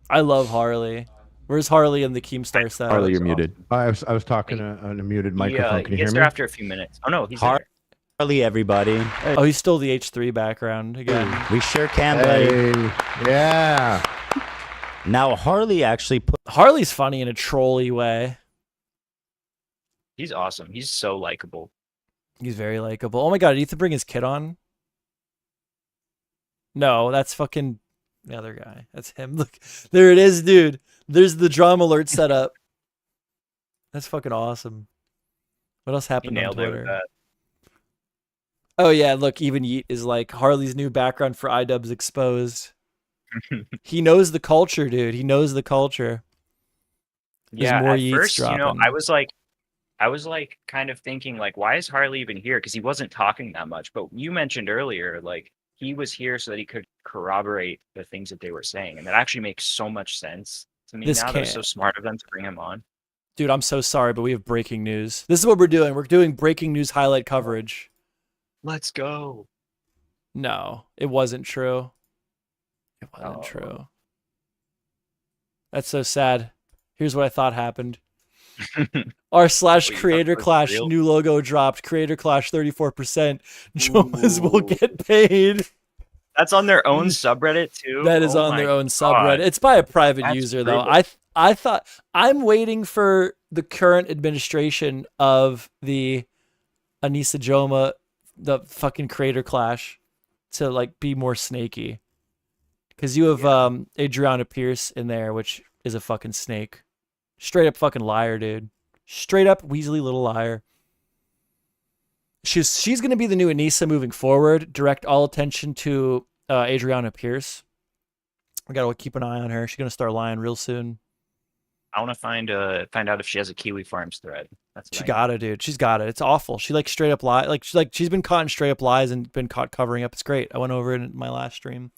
I love Harley. Where's Harley in the Keemstar style? Harley, you're muted. I was talking on a muted microphone. Can He you hear gets me? there after a few minutes. Oh no, he's there. Harley, everybody. Oh, he stole the H3 background again. We sure can, buddy. Hey, yeah. Now Harley actually put. Harley's funny in a trolly way. He's awesome. He's so likable. He's very likable. Oh my god, did Ethan bring his kid on? No, that's fucking the other guy. That's him. Look, there it is, dude. There's the drama alert set up. That's fucking awesome. What else He happened on nailed it with Twitter? that. Oh yeah, look, even Yeet is like Harley's new background for idubbbz exposed. He knows the culture, dude. He knows the culture. There's Yeah, more at Yeets first, dropping. I was like kind of thinking like, why is Harley even here? Because he wasn't talking that much. But you mentioned earlier, like he was here so that he could corroborate the things that they were saying, and that actually makes so much sense to me. This Now they're can't. so smart of them to bring him on. Dude, I'm so sorry, but we have breaking news. This is what we're doing. We're doing breaking news highlight coverage. Let's go. No, it wasn't true. It wasn't Oh. true. That's so sad. Here's what I thought happened. R// Wait, you thought creator it was clash real? new logo dropped. Creator clash 34%. Jomas will get paid. That's on their own subreddit too. That is Oh on my their own God. subreddit. It's by a private That's user though. brutal. I thought I'm waiting for the current administration of the Anisa Joma, the fucking creator clash, to like be more snaky. Because you have Adriana Pierce in there, which is a fucking snake. Straight up fucking liar, dude. Straight up Weasley little liar. She's gonna be the new Anisa moving forward. Direct all attention to Adriana Pierce. We gotta keep an eye on her. She's gonna start lying real soon. I want to find out if she has a Kiwi Farms thread. That's She nice. got it, dude. She's got it. It's awful. She like straight up lie. Like she's been caught in straight up lies and been caught covering up. It's great. I went over it in my last stream.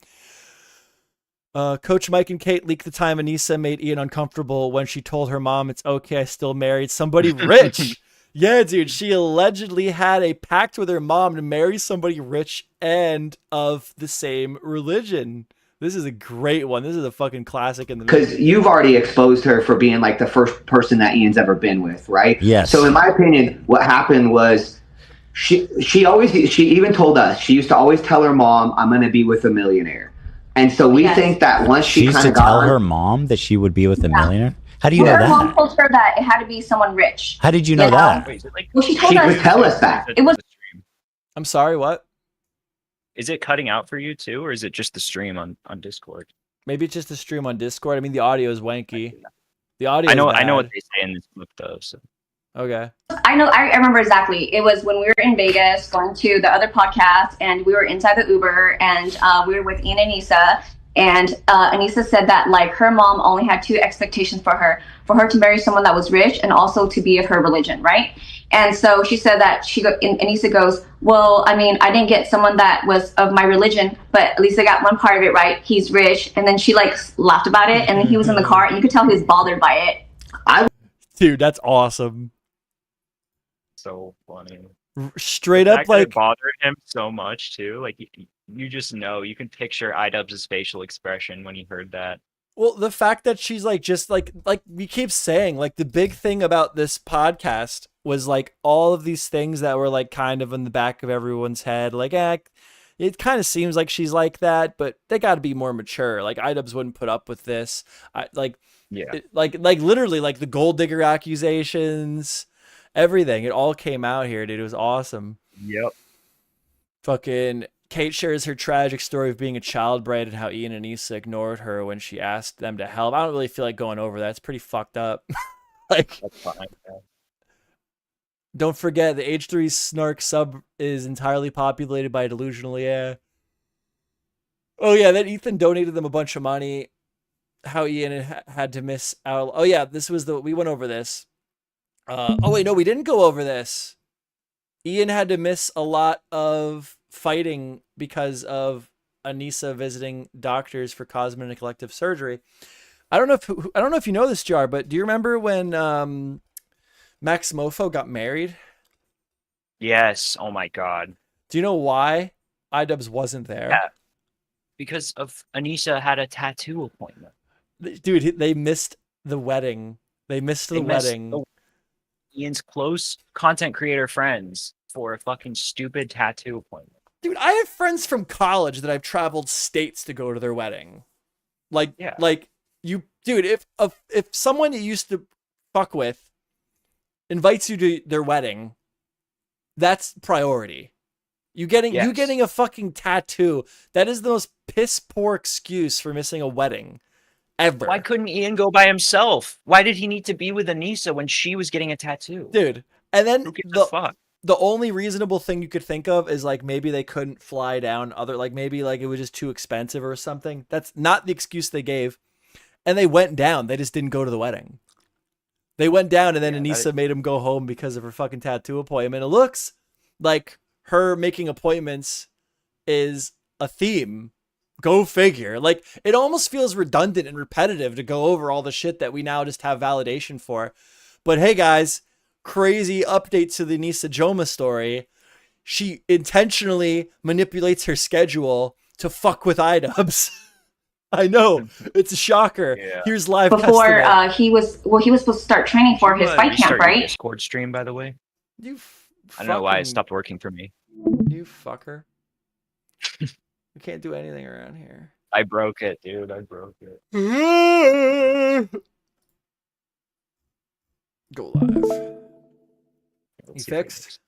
Coach Mike and Kate leaked the time Anisa made Ian uncomfortable when she told her mom it's okay, I still married somebody rich. Yeah, dude. She allegedly had a pact with her mom to marry somebody rich and of the same religion. This is a great one. This is a fucking classic in the Because you've already exposed her for being like the first person that Ian's ever been with, right? Yes. So in my opinion, what happened was she even told us, she used to always tell her mom, I'm going to be with a millionaire. And so we Yes. think that once She she used kind to of got tell on- her mom that she would be with a millionaire. How do you know Her mom that? told her that it had to be someone rich. How did you know Yeah. that? Wait, is it like Well, she told she us. would tell us that. It was- I'm sorry, what? Is it cutting out for you too, or is it just the stream on Discord? Maybe it's just a stream on Discord. I mean, the audio is wanky. The audio. I know is what bad. they say in this book though. So Okay. I remember exactly. It was when we were in Vegas going to the other podcast, and we were inside the Uber, and we were with Ian and Anisa, And Anisa said that like her mom only had 2 expectations for her to marry someone that was rich and also to be of her religion, right? And so she said that Anisa goes, well, I mean, I didn't get someone that was of my religion, but at least I got one part of it right. He's rich. And then she like laughed about it, and then he was in the car, and you could tell he was bothered by it. Dude, that's awesome. So funny. Straight The up, fact that it like, bothered him so much too. Like you just know, you can picture idubbbz's facial expression when he heard that. well, the fact that she's like, just like we keep saying, like the big thing about this podcast was like all of these things that were like kind of in the back of everyone's head. Like, it kind of seems like she's like that, but they got to be more mature. Like idubbbz wouldn't put up with this. Yeah. Like literally, like the gold digger accusations, everything. It all came out here, dude. It was awesome. Yep. Fucking Kate shares her tragic story of being a child bride and how Ian and Anisa ignored her when she asked them to help. I don't really feel like going over that. It's pretty fucked up. Like, That's fine. Yeah. don't forget the H3 snark sub is entirely populated by delusional. Yeah. Oh yeah, then Ethan donated them a bunch of money. How Ian had to miss out. Oh yeah, we went over this. Oh wait, no, we didn't go over this. Ian had to miss a lot of fighting because of Anisa visiting doctors for cosmetic elective surgery. I don't know if you know this, Jar, but do you remember when Max Mofo got married? Yes. Oh my God. Do you know why idubbbz wasn't there? Yeah. Because of Anisa had a tattoo appointment. Dude, they missed the wedding. They missed the wedding. Ian's close content creator friends for a fucking stupid tattoo appointment. Dude, I have friends from college that I've traveled states to go to their wedding. Like, Yeah. like you, dude, if someone you used to fuck with invites you to their wedding, that's priority. You getting a fucking tattoo, that is the most piss poor excuse for missing a wedding ever. Why couldn't Ian go by himself? Why did he need to be with Anisa when she was getting a tattoo? Dude, and then Who gives a fuck? the only reasonable thing you could think of is like maybe they couldn't fly down maybe like it was just too expensive or something. That's not the excuse they gave. And they went down. They just didn't go to the wedding. They went down, and then Anisa made him go home because of her fucking tattoo appointment. It looks like her making appointments is a theme. Go figure. Like, it almost feels redundant and repetitive to go over all the shit that we now just have validation for. But hey, guys, crazy update to the Anisa Joma story. She intentionally manipulates her schedule to fuck with idubbbz. I know, it's a shocker. Yeah. Here's live Before testament. he was supposed to start training for his fight camp, Restart your right? Discord stream, by the way. You I don't know why it fucking- stopped working for me. You fucker. We can't do anything around here. I broke it, dude. I broke it. Go live. Let's You see if it fixed?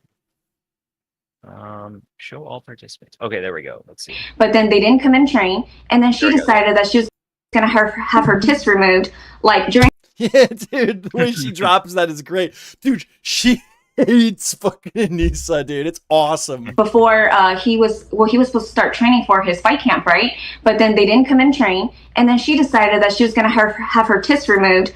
works. Show all participants. Okay, there we go. Let's see. But then they didn't come and train, and then she There we go. decided that she was gonna have her tits removed, like during Yeah, dude, the way she drops that is great. Dude, she hates fucking Anisa, dude. It's awesome. before he was supposed to start training for his fight camp, right? But then they didn't come and train, and then she decided that she was gonna have her tits removed.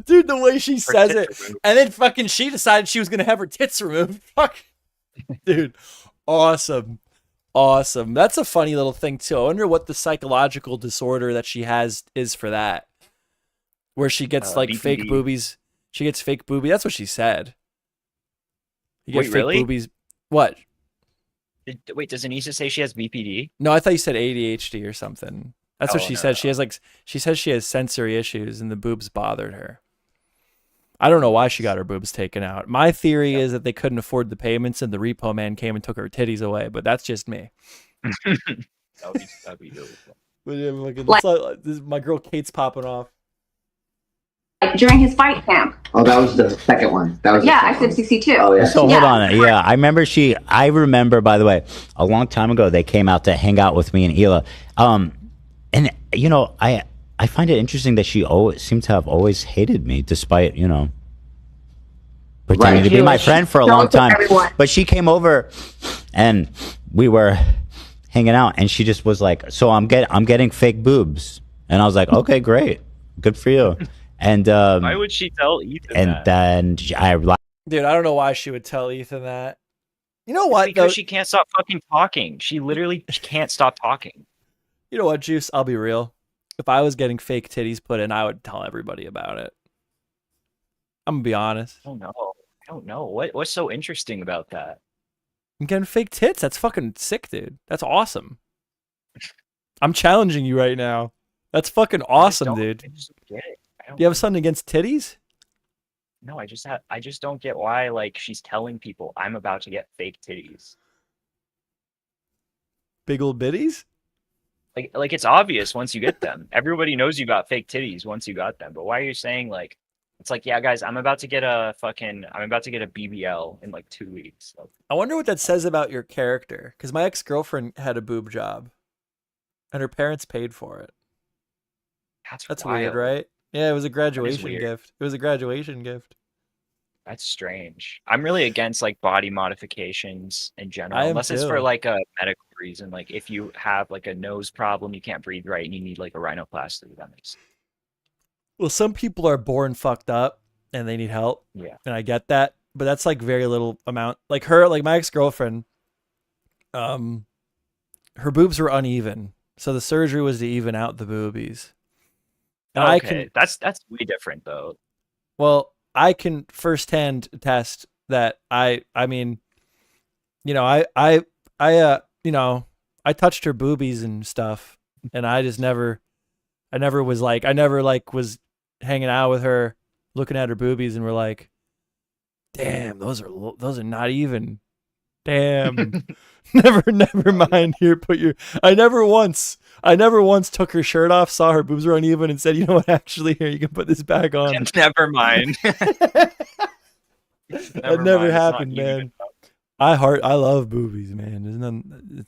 dude, the way she says it. tits removed. And then fucking she decided she was going to have her tits removed. Fuck. Dude, awesome. Awesome. That's a funny little thing, too. I wonder what the psychological disorder that she has is for that. Where she gets, like, fake BPD. boobies. She gets fake boobies. That's what she said. You get Wait, fake really? boobies. What? Wait, does Anisa say she has BPD? No, I thought you said ADHD or something. That's what Oh, she no, said. She has she says she has sensory issues and the boobs bothered her. I don't know why she got her boobs taken out. My theory is that they couldn't afford the payments and the repo man came and took her titties away, but that's just me. That'd be really fun. But yeah, fucking- Like- my girl Kate's popping off. Like during his fight camp. Oh, that was the second one. That was the Yeah, second one. ICFCC too. Oh, yeah. So hold Yeah. on. Yeah, I remember, by the way, a long time ago, they came out to hang out with me and Hila. And, you know, I find it interesting that she always seemed to have always hated me, despite, you know, pretending Right. to be my friend for a long time. Everyone. But she came over and we were hanging out, and she just was like, "So I'm getting fake boobs," and I was like, "Okay, great, good for you." And why would she tell Ethan and that? then Dude, I don't know why she would tell Ethan that. You know what? Because though? she can't stop fucking talking. She literally can't stop talking. You know what, Juice? I'll be real. If I was getting fake titties put in, I would tell everybody about it. I'm gonna be honest. I don't know. What's so interesting about that? I'm getting fake tits. That's fucking sick, dude. That's awesome. I'm challenging you right now. That's fucking awesome, dude. I just don't get it. Do you have something against titties? No, I just don't get why like she's telling people I'm about to get fake titties. Big old bitties? Like it's obvious once you get them. Everybody knows you got fake titties once you got them. But why are you saying like it's like, yeah, guys, I'm about to get a BBL in like 2 weeks. So, I wonder what that says about your character. Because my ex-girlfriend had a boob job. And her parents paid for it. That's weird, wild. right? Yeah, it was a graduation weird. gift. It was a graduation gift. That's strange. I'm really against like body modifications in general, I am unless it's for too. like a medical reason. Like if you have like a nose problem, you can't breathe right, and you need like a rhinoplasty. That makes sense. Well, some people are born fucked up and they need help. Yeah. And I get that. But that's like very little amount. Like her, like my ex-girlfriend, her boobs were uneven. So the surgery was to even out the boobies. And Okay, that's way different though. Well, I can firsthand attest that I mean, you know, I touched her boobies and stuff, and I never was hanging out with her, looking at her boobies, and we're like, damn, those are not even. Damn. never mind. Here, I never once took her shirt off, saw her boobs were uneven, and said, you know what, actually, here, you can put this back on. Never mind. That never happened, man. I love boobies, man.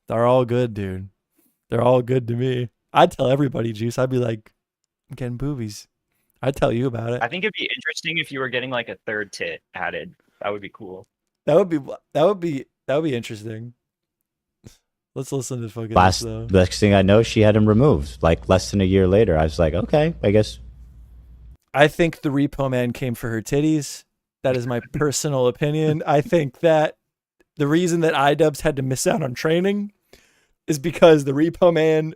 They're all good, dude. They're all good to me. I'd tell everybody, Juice. I'd be like, I'm getting boobies. I'd tell you about it. I think it'd be interesting if you were getting like a third tit added. That would be cool. That would be interesting. Let's listen to fucking this, though. Next thing I know, she had him removed. Like less than a year later, I was like, okay, I guess. I think the Repo Man came for her titties. That is my personal opinion. I think that the reason that idubbbz had to miss out on training is because the Repo Man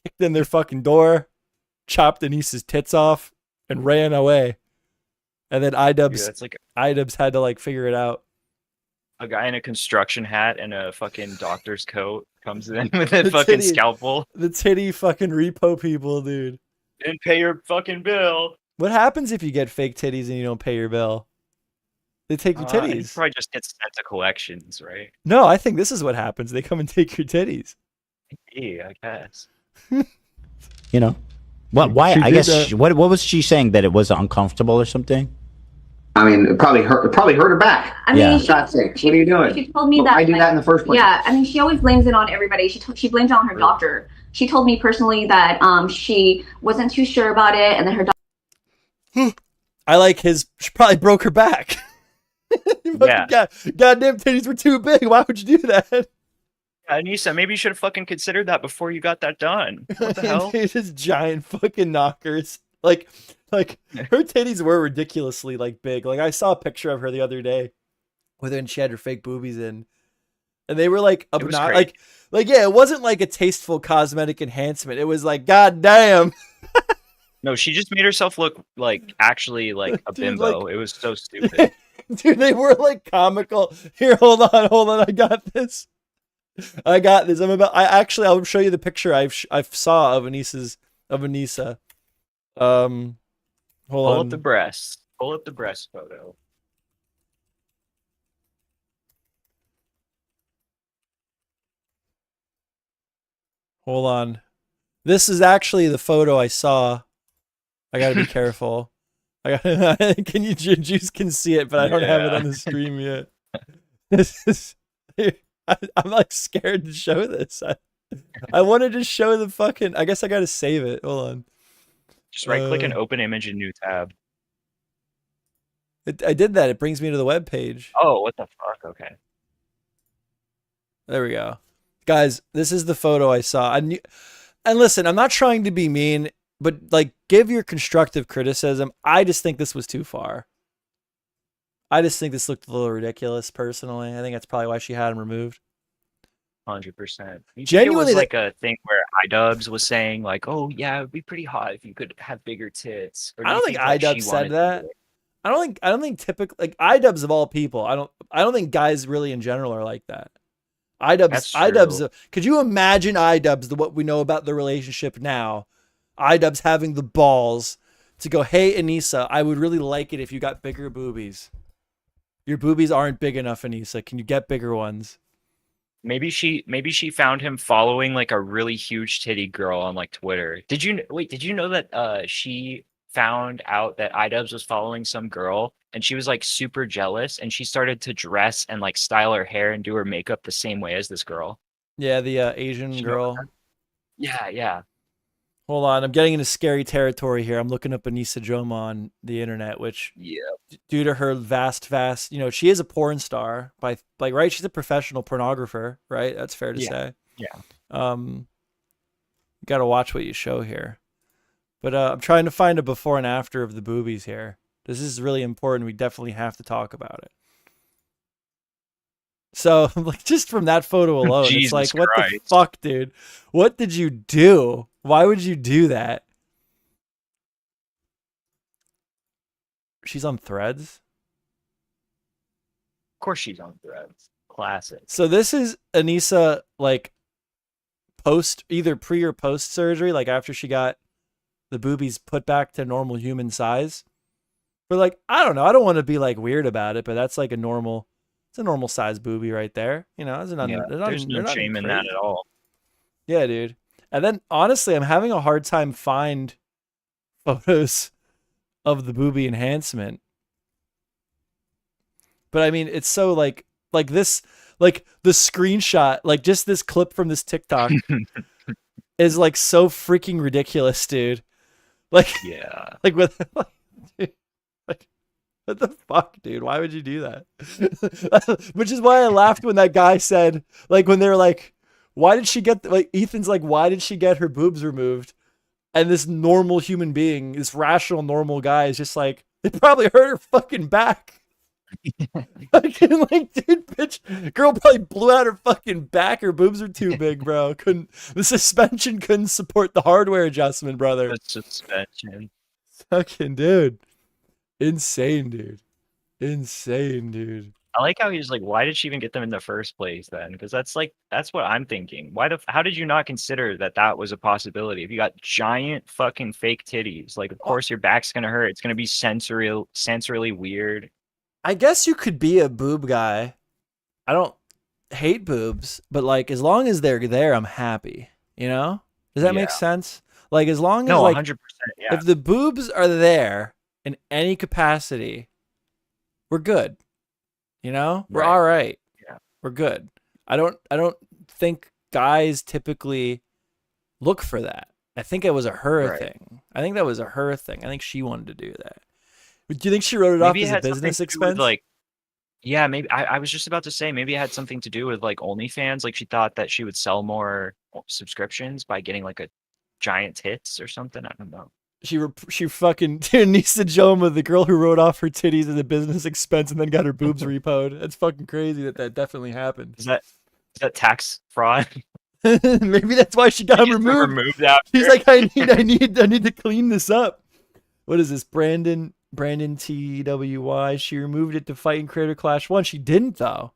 kicked in their fucking door, chopped Anisa's tits off, and ran away. And then idubbbz had to like figure it out. A guy in a construction hat and a fucking doctor's coat comes in with a fucking scalpel. The titty fucking repo people, dude. Didn't pay your fucking bill. What happens if you get fake titties and you don't pay your bill? They take your titties. You probably just get sent to collections, right? No, I think this is what happens. They come and take your titties. Yeah, I guess. You know, what? Why? I guess. What was she saying, that it was uncomfortable or something? I mean, it probably hurt her back. I mean, for God's sake, what are you doing? She told me that I did that in the first place. Yeah, I mean, she always blames it on everybody. She blames it on her doctor. She told me personally that she wasn't too sure about it, and then her doctor. I like his. She probably broke her back. Yeah. Goddamn titties were too big. Why would you do that? Anisa, maybe you should have fucking considered that before you got that done. What the hell? Just giant fucking knockers. Like her titties were ridiculously like big. Like I saw a picture of her the other day, when she had her fake boobies in, and they were like like yeah, it wasn't like a tasteful cosmetic enhancement. It was like, god damn. No, she just made herself look like actually like a Dude, bimbo. It was so stupid. Dude, they were like comical. Here, hold on. I got this. I'll show you the picture I saw of Anisa. Hold Pull on. up the breast. Pull up the breast photo. Hold on. This is actually the photo I saw. I gotta be careful. Juice can see it, but I don't have it on the stream yet. This is. I'm like scared to show this. I wanted to show the fucking. I guess I gotta save it. Hold on. Just right click and open image in new tab. I did that. It brings me to the web page. Oh, what the fuck? Okay. There we go. Guys, this is the photo I saw. And listen, I'm not trying to be mean, but like, give your constructive criticism. I just think this was too far. I just think this looked a little ridiculous, personally. I think that's probably why she had him removed. 100%. Genuinely, it was like a thing where idubbbz was saying like, "Oh yeah, it'd be pretty hot if you could have bigger tits." Or I don't think idubbbz said that. I don't think typically, like, idubbbz of all people. I don't think guys really in general are like that. idubbbz. Could you imagine idubbbz, what we know about the relationship now? idubbbz having the balls to go, "Hey Anisa, I would really like it if you got bigger boobies. Your boobies aren't big enough, Anisa. Can you get bigger ones?" Maybe she found him following like a really huge titty girl on like Twitter. Did you know that she found out that idubbbz was following some girl and she was like super jealous and she started to dress and like style her hair and do her makeup the same way as this girl? Yeah, the Asian girl. Yeah. Hold on, I'm getting into scary territory here. I'm looking up Anisa SILENT on the internet, which, due to her vast, she is a porn star right? She's a professional pornographer, right? That's fair to say. Yeah. You got to watch what you show here. But I'm trying to find a before and after of the boobies here. This is really important. We definitely have to talk about it. So, like, just from that photo alone, it's like, what the fuck, dude? What did you do? Why would you do that? She's on Threads? Of course she's on Threads. Classic. So this is Anisa, like, either pre or post surgery, like after she got the boobies put back to normal human size. But, like, I don't know. I don't want to be, like, weird about it, but that's like it's a normal size boobie right there. You know, there's no shame in that at all. Yeah, dude. And then, honestly, I'm having a hard time find photos of the boobie enhancement. But I mean, it's so like this, like the screenshot, like just this clip from this TikTok is like so freaking ridiculous, dude. Like, yeah, like with, like, what the fuck, dude? Why would you do that? Which is why I laughed when that guy said, like, when they were like, why did she get, like, Ethan's like, why did she get her boobs removed? And this normal human being, this rational, normal guy is just like, it probably hurt her fucking back. Fucking, like, dude, bitch, girl probably blew out her fucking back. Her boobs are too big, bro. The suspension couldn't support the hardware adjustment, brother. The suspension. Fucking dude. Insane, dude. Insane, dude. I like how he's like, why did she even get them in the first place then? Because that's what I'm thinking. How did you not consider that was a possibility? If you got giant fucking fake titties, like, of course your back's gonna hurt. It's gonna be sensorily weird. I guess you could be a boob guy. I don't hate boobs, but, like, as long as they're there, I'm happy. You know? Does that make sense? Like, as long as, like, 100%, yeah. if the boobs are there in any capacity, we're good. You know, we're all right. Yeah, we're good. I don't think guys typically look for that. I think it was a her thing. I think that was a her thing. I think she wanted to do that. But do you think she wrote it off as a business expense? Like, yeah, maybe. I was just about to say maybe it had something to do with like OnlyFans. Like, she thought that she would sell more subscriptions by getting like a giant tits or something. I don't know. She fucking Anisa SILENT, the girl who wrote off her titties as a business expense and then got her boobs repoed. That's fucking crazy that definitely happened. Is that tax fraud? Maybe that's why she got them removed. She's like, I need to clean this up. What is this? Brandon TWY. She removed it to fight in Creator Clash 1. She didn't though.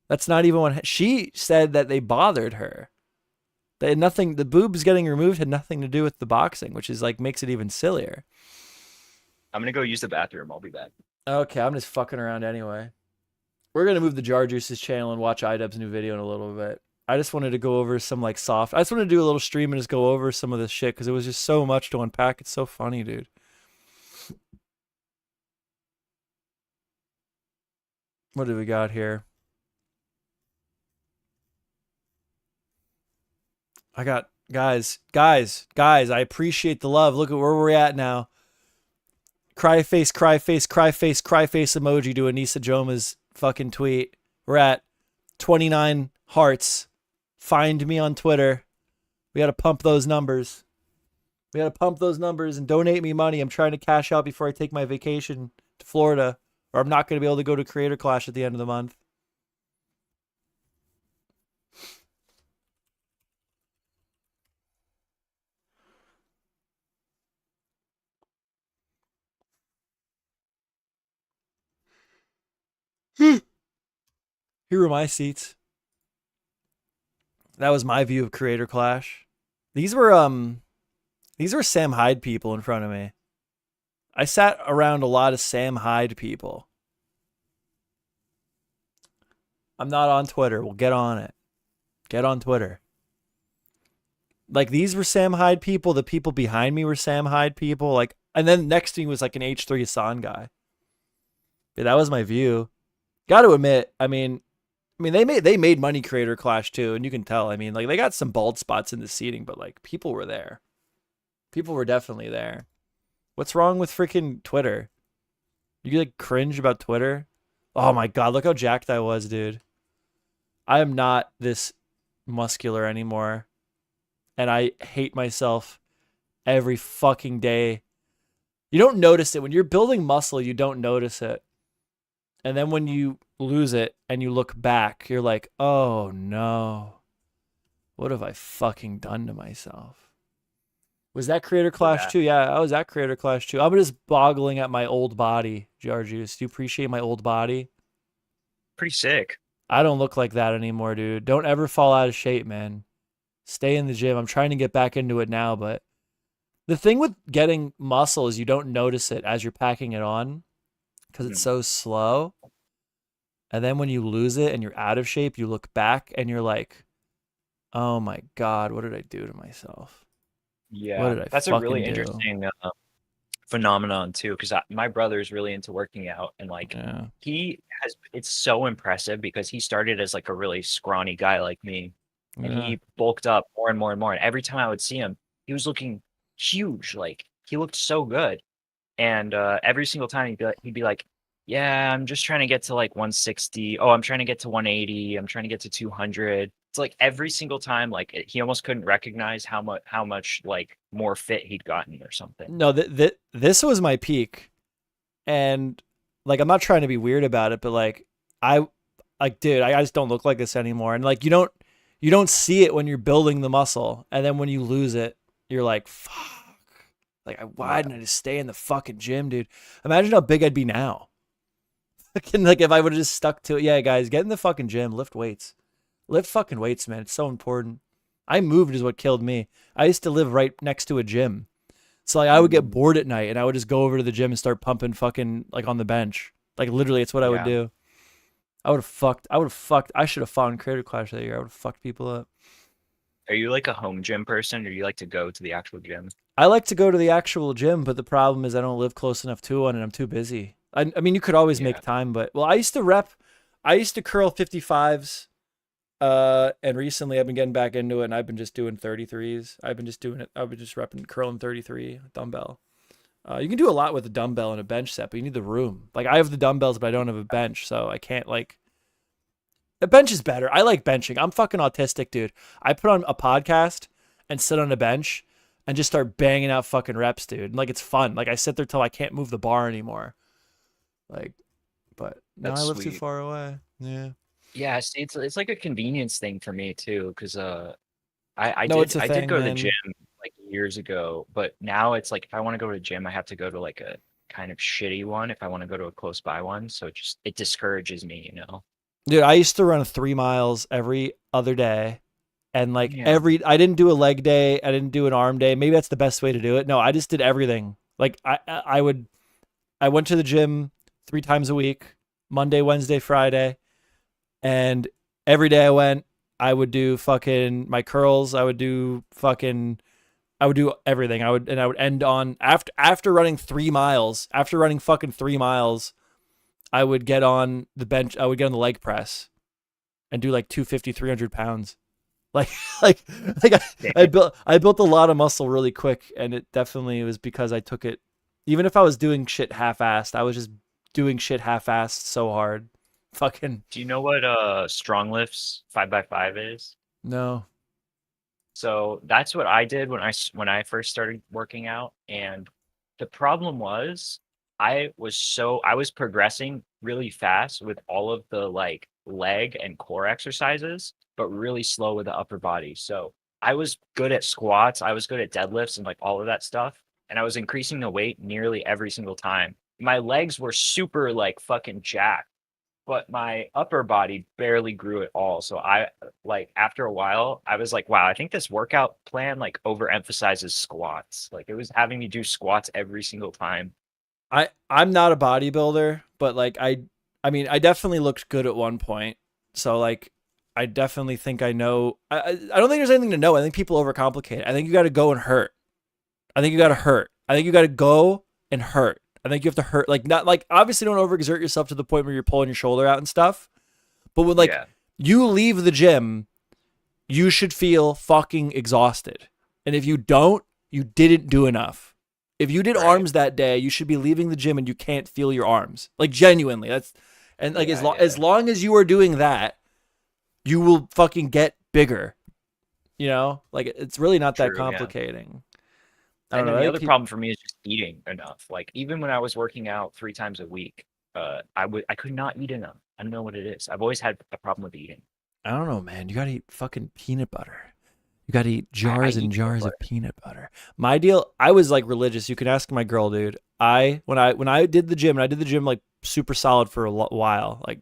That's not even what she said, that they bothered her. They had nothing. The boobs getting removed had nothing to do with the boxing, which is like makes it even sillier. I'm gonna go use the bathroom. I'll be back. Okay, I'm just fucking around anyway. We're gonna move the Jar Juice's channel and watch idubbbz new video in a little bit. I just wanted to go over some, like, soft. I just wanted to do a little stream and just go over some of this shit because it was just so much to unpack. It's so funny, dude. What do we got here? I got guys, I appreciate the love. Look at where we're at now. Cry face emoji to Anisa SILENT's fucking tweet. We're at 29 hearts. Find me on Twitter. We got to pump those numbers. We got to pump those numbers and donate me money. I'm trying to cash out before I take my vacation to Florida, or I'm not going to be able to go to Creator Clash at the end of the month. Here are my seats. That was my view of Creator Clash. These were Sam Hyde people in front of me. I sat around a lot of Sam Hyde people. I'm not on Twitter. Well, get on it. Get on Twitter. Like, these were Sam Hyde people. The people behind me were Sam Hyde people. Like, and then next to me was like an H3 Hassan guy. But that was my view. Got to admit, I mean, they made money Creator Clash too, and you can tell. I mean, like, they got some bald spots in the seating, but like, people were there. People were definitely there. What's wrong with freaking Twitter? You like cringe about Twitter? Oh my god, look how jacked I was, dude. I am not this muscular anymore, and I hate myself every fucking day. You don't notice it when you're building muscle. You don't notice it. And then when you lose it and you look back, you're like, oh no, what have I fucking done to myself? Was that Creator Clash too? Yeah, I was at Creator Clash too. I'm just boggling at my old body, Jarjuice. Do you appreciate my old body? Pretty sick. I don't look like that anymore, dude. Don't ever fall out of shape, man. Stay in the gym. I'm trying to get back into it now, but the thing with getting muscle is you don't notice it as you're packing it on because it's so slow. And then when you lose it and you're out of shape, you look back and you're like, oh my God, what did I do to myself? Yeah, What did I that's a really fucking do? interesting phenomenon too, because my brother's really into working out, and like Yeah. it's so impressive because he started as like a really scrawny guy like me, and Yeah. he bulked up more and more and more. And every time I would see him, he was looking huge. Like, he looked so good. And every single time he'd be like, yeah, I'm just trying to get to like 160. Oh, I'm trying to get to 180. I'm trying to get to 200. It's like every single time, like he almost couldn't recognize how much like more fit he'd gotten or something. No, this was my peak. And like, I'm not trying to be weird about it, but like, dude, I just don't look like this anymore. And like, you don't see it when you're building the muscle. And then when you lose it, you're like, fuck. Like, why didn't I just stay in the fucking gym, dude? Imagine how big I'd be now. Like, if I would have just stuck to it. Yeah, guys, get in the fucking gym. Lift weights. Lift fucking weights, man. It's so important. I moved is what killed me. I used to live right next to a gym. So, like, I would get bored at night, and I would just go over to the gym and start pumping fucking, like, on the bench. Like, literally, it's what I would do. I should have fought in Creator Clash that year. I would have fucked people up. Are you like a home gym person, or do you like to go to the actual gym? I like to go to the actual gym, but the problem is I don't live close enough to one, and I'm too busy. I mean, you could always make time, but I used to curl 55s, and recently I've been getting back into it, and I've been just doing 33s. I've been just curling 33 dumbbell. You can do a lot with a dumbbell and a bench set, but you need the room. Like, I have the dumbbells, but I don't have a bench, so I can't like. A bench is better. I like benching. I'm fucking autistic, dude. I put on a podcast and sit on a bench and just start banging out fucking reps, dude. And like, it's fun. Like, I sit there till I can't move the bar anymore. Like, but now I live too far away. Yeah. Yeah, see, it's like a convenience thing for me too, because I No, it's a did thing, go to the man. gym like years ago, but now it's like if I want to go to the gym, I have to go to like a kind of shitty one if I want to go to a close by one. So it discourages me, you know. Dude, I used to run 3 miles every other day. And like Yeah. I didn't do a leg day. I didn't do an arm day. Maybe that's the best way to do it. No, I just did everything. Like I went to the gym 3 times a week, Monday, Wednesday, Friday. And every day I went, I would do fucking my curls. I would do everything. I would end on after running 3 miles, after running fucking 3 miles, I would get on the bench. I would get on the leg press and do like 250, 300 pounds. Like I built a lot of muscle really quick, and it definitely was because I took it. Even if I was doing shit half-assed, I was just doing shit half-assed so hard fucking Do you know what strong lifts 5x5 is? no. So that's what I did when I first started working out, and the problem was I was progressing really fast with all of the like leg and core exercises, but really slow with the upper body. So I was good at squats, I was good at deadlifts and like all of that stuff, and I was increasing the weight nearly every single time. My legs were super like fucking jacked, but my upper body barely grew at all. So I like after a while, I was like, wow, I think this workout plan like overemphasizes squats. Like it was having me do squats every single time. I'm not a bodybuilder, but like I mean I definitely looked good at one point. So like I definitely think I know. I don't think there's anything to know. I think people overcomplicate it. I think you got to go and hurt. I think you got to hurt. I think you got to go and hurt. I think you have to hurt, like not like obviously don't overexert yourself to the point where you're pulling your shoulder out and stuff. But when like you leave the gym, you should feel fucking exhausted. And if you don't, you didn't do enough. If you did arms that day, you should be leaving the gym and you can't feel your arms. Like genuinely. That's and like as long as you are doing that, you will fucking get bigger. You know? Like it's really not that complicating. I don't And know. then the other problem for me is just eating enough. Like even when I was working out 3 times a week, I could not eat enough. I don't know what it is. I've always had a problem with eating. I don't know, man. You gotta eat fucking peanut butter. You gotta eat jars and jars of peanut butter. My deal, I was like religious. You can ask my girl, dude. When I did the gym, and I did the gym like super solid for a while. Like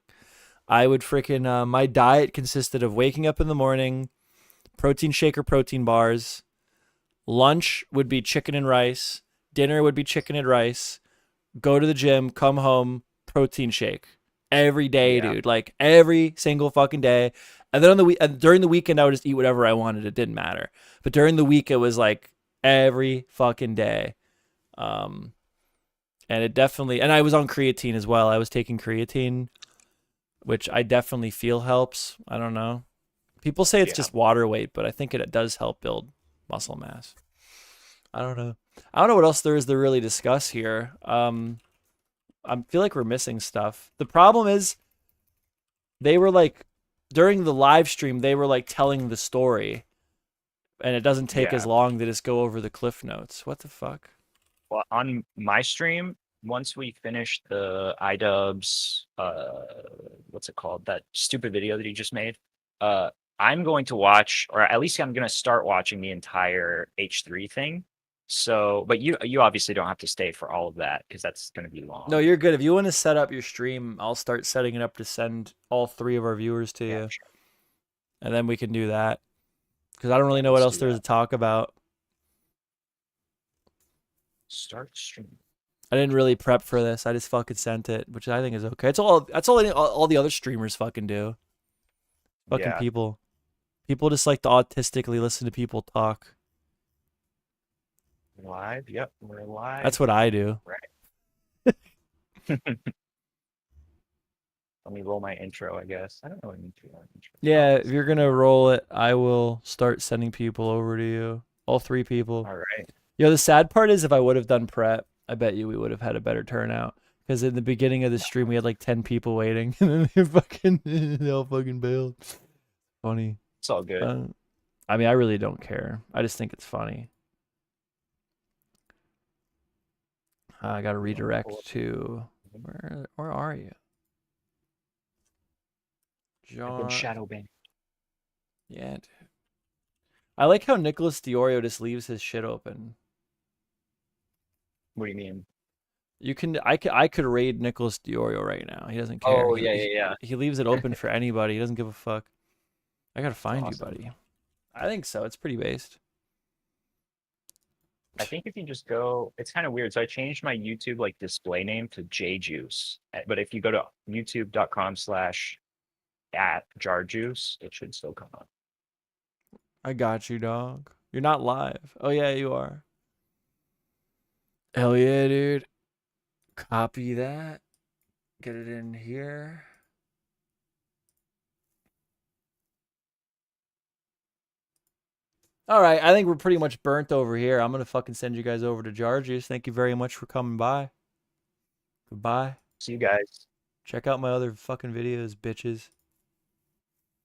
I would freaking my diet consisted of waking up in the morning, protein shake or protein bars. Lunch would be chicken and rice. Dinner would be chicken and rice. Go to the gym, come home, protein shake every day, dude. Like every single fucking day. And then during the weekend, I would just eat whatever I wanted. It didn't matter. But during the week, it was like every fucking day. And it definitely, and I was on creatine as well. I was taking creatine, which I definitely feel helps. I don't know. People say it's just water weight, but I think it does help build muscle mass. I don't know. I don't know what else there is to really discuss here. I feel like we're missing stuff. The problem is they were like during the live stream, they were like telling the story and it doesn't take as long to just go over the cliff notes. What the fuck? Well, on my stream, once we finish the idubbbz, what's it called? That stupid video that he just made. I'm going to watch, or at least I'm going to start watching the entire H3 thing. So, but you obviously don't have to stay for all of that because that's going to be long. No, you're good. If you want to set up your stream, I'll start setting it up to send all 3 of our viewers to you. Sure. And then we can do that. Because I don't really know what else there's to talk about. Start stream. I didn't really prep for this. I just fucking sent it, which I think is okay. That's all the other streamers fucking do. Fucking people. People just like to autistically listen to people talk. Live? Yep, we're live. That's what I do. Right. Let me roll my intro, I guess. I don't know what I need to roll intro. Yeah, if you're going to roll it, I will start sending people over to you. All 3 people. All right. Yo, the sad part is if I would have done prep, I bet you we would have had a better turnout. Because in the beginning of the stream, we had like 10 people waiting. And then they all fucking bailed. Funny. It's all good. I mean, I really don't care. I just think it's funny. I got to redirect to where are you? John. Shadow banned. Yeah, dude. I like how Nicholas Diorio just leaves his shit open. What do you mean? You can I could raid Nicholas Diorio right now. He doesn't care. Oh, yeah. He leaves it open for anybody. He doesn't give a fuck. I gotta find you, buddy. I think so. It's pretty based. I think if you just go, it's kind of weird. So I changed my YouTube like display name to JJuice. But if you go to youtube.com/@jarjuice, it should still come up. I got you, dog. You're not live. Oh yeah, you are. Hell yeah, dude. Copy that. Get it in here. All right, I think we're pretty much burnt over here. I'm going to fucking send you guys over to Jar Juice. Thank you very much for coming by. Goodbye. See you guys. Check out my other fucking videos, bitches.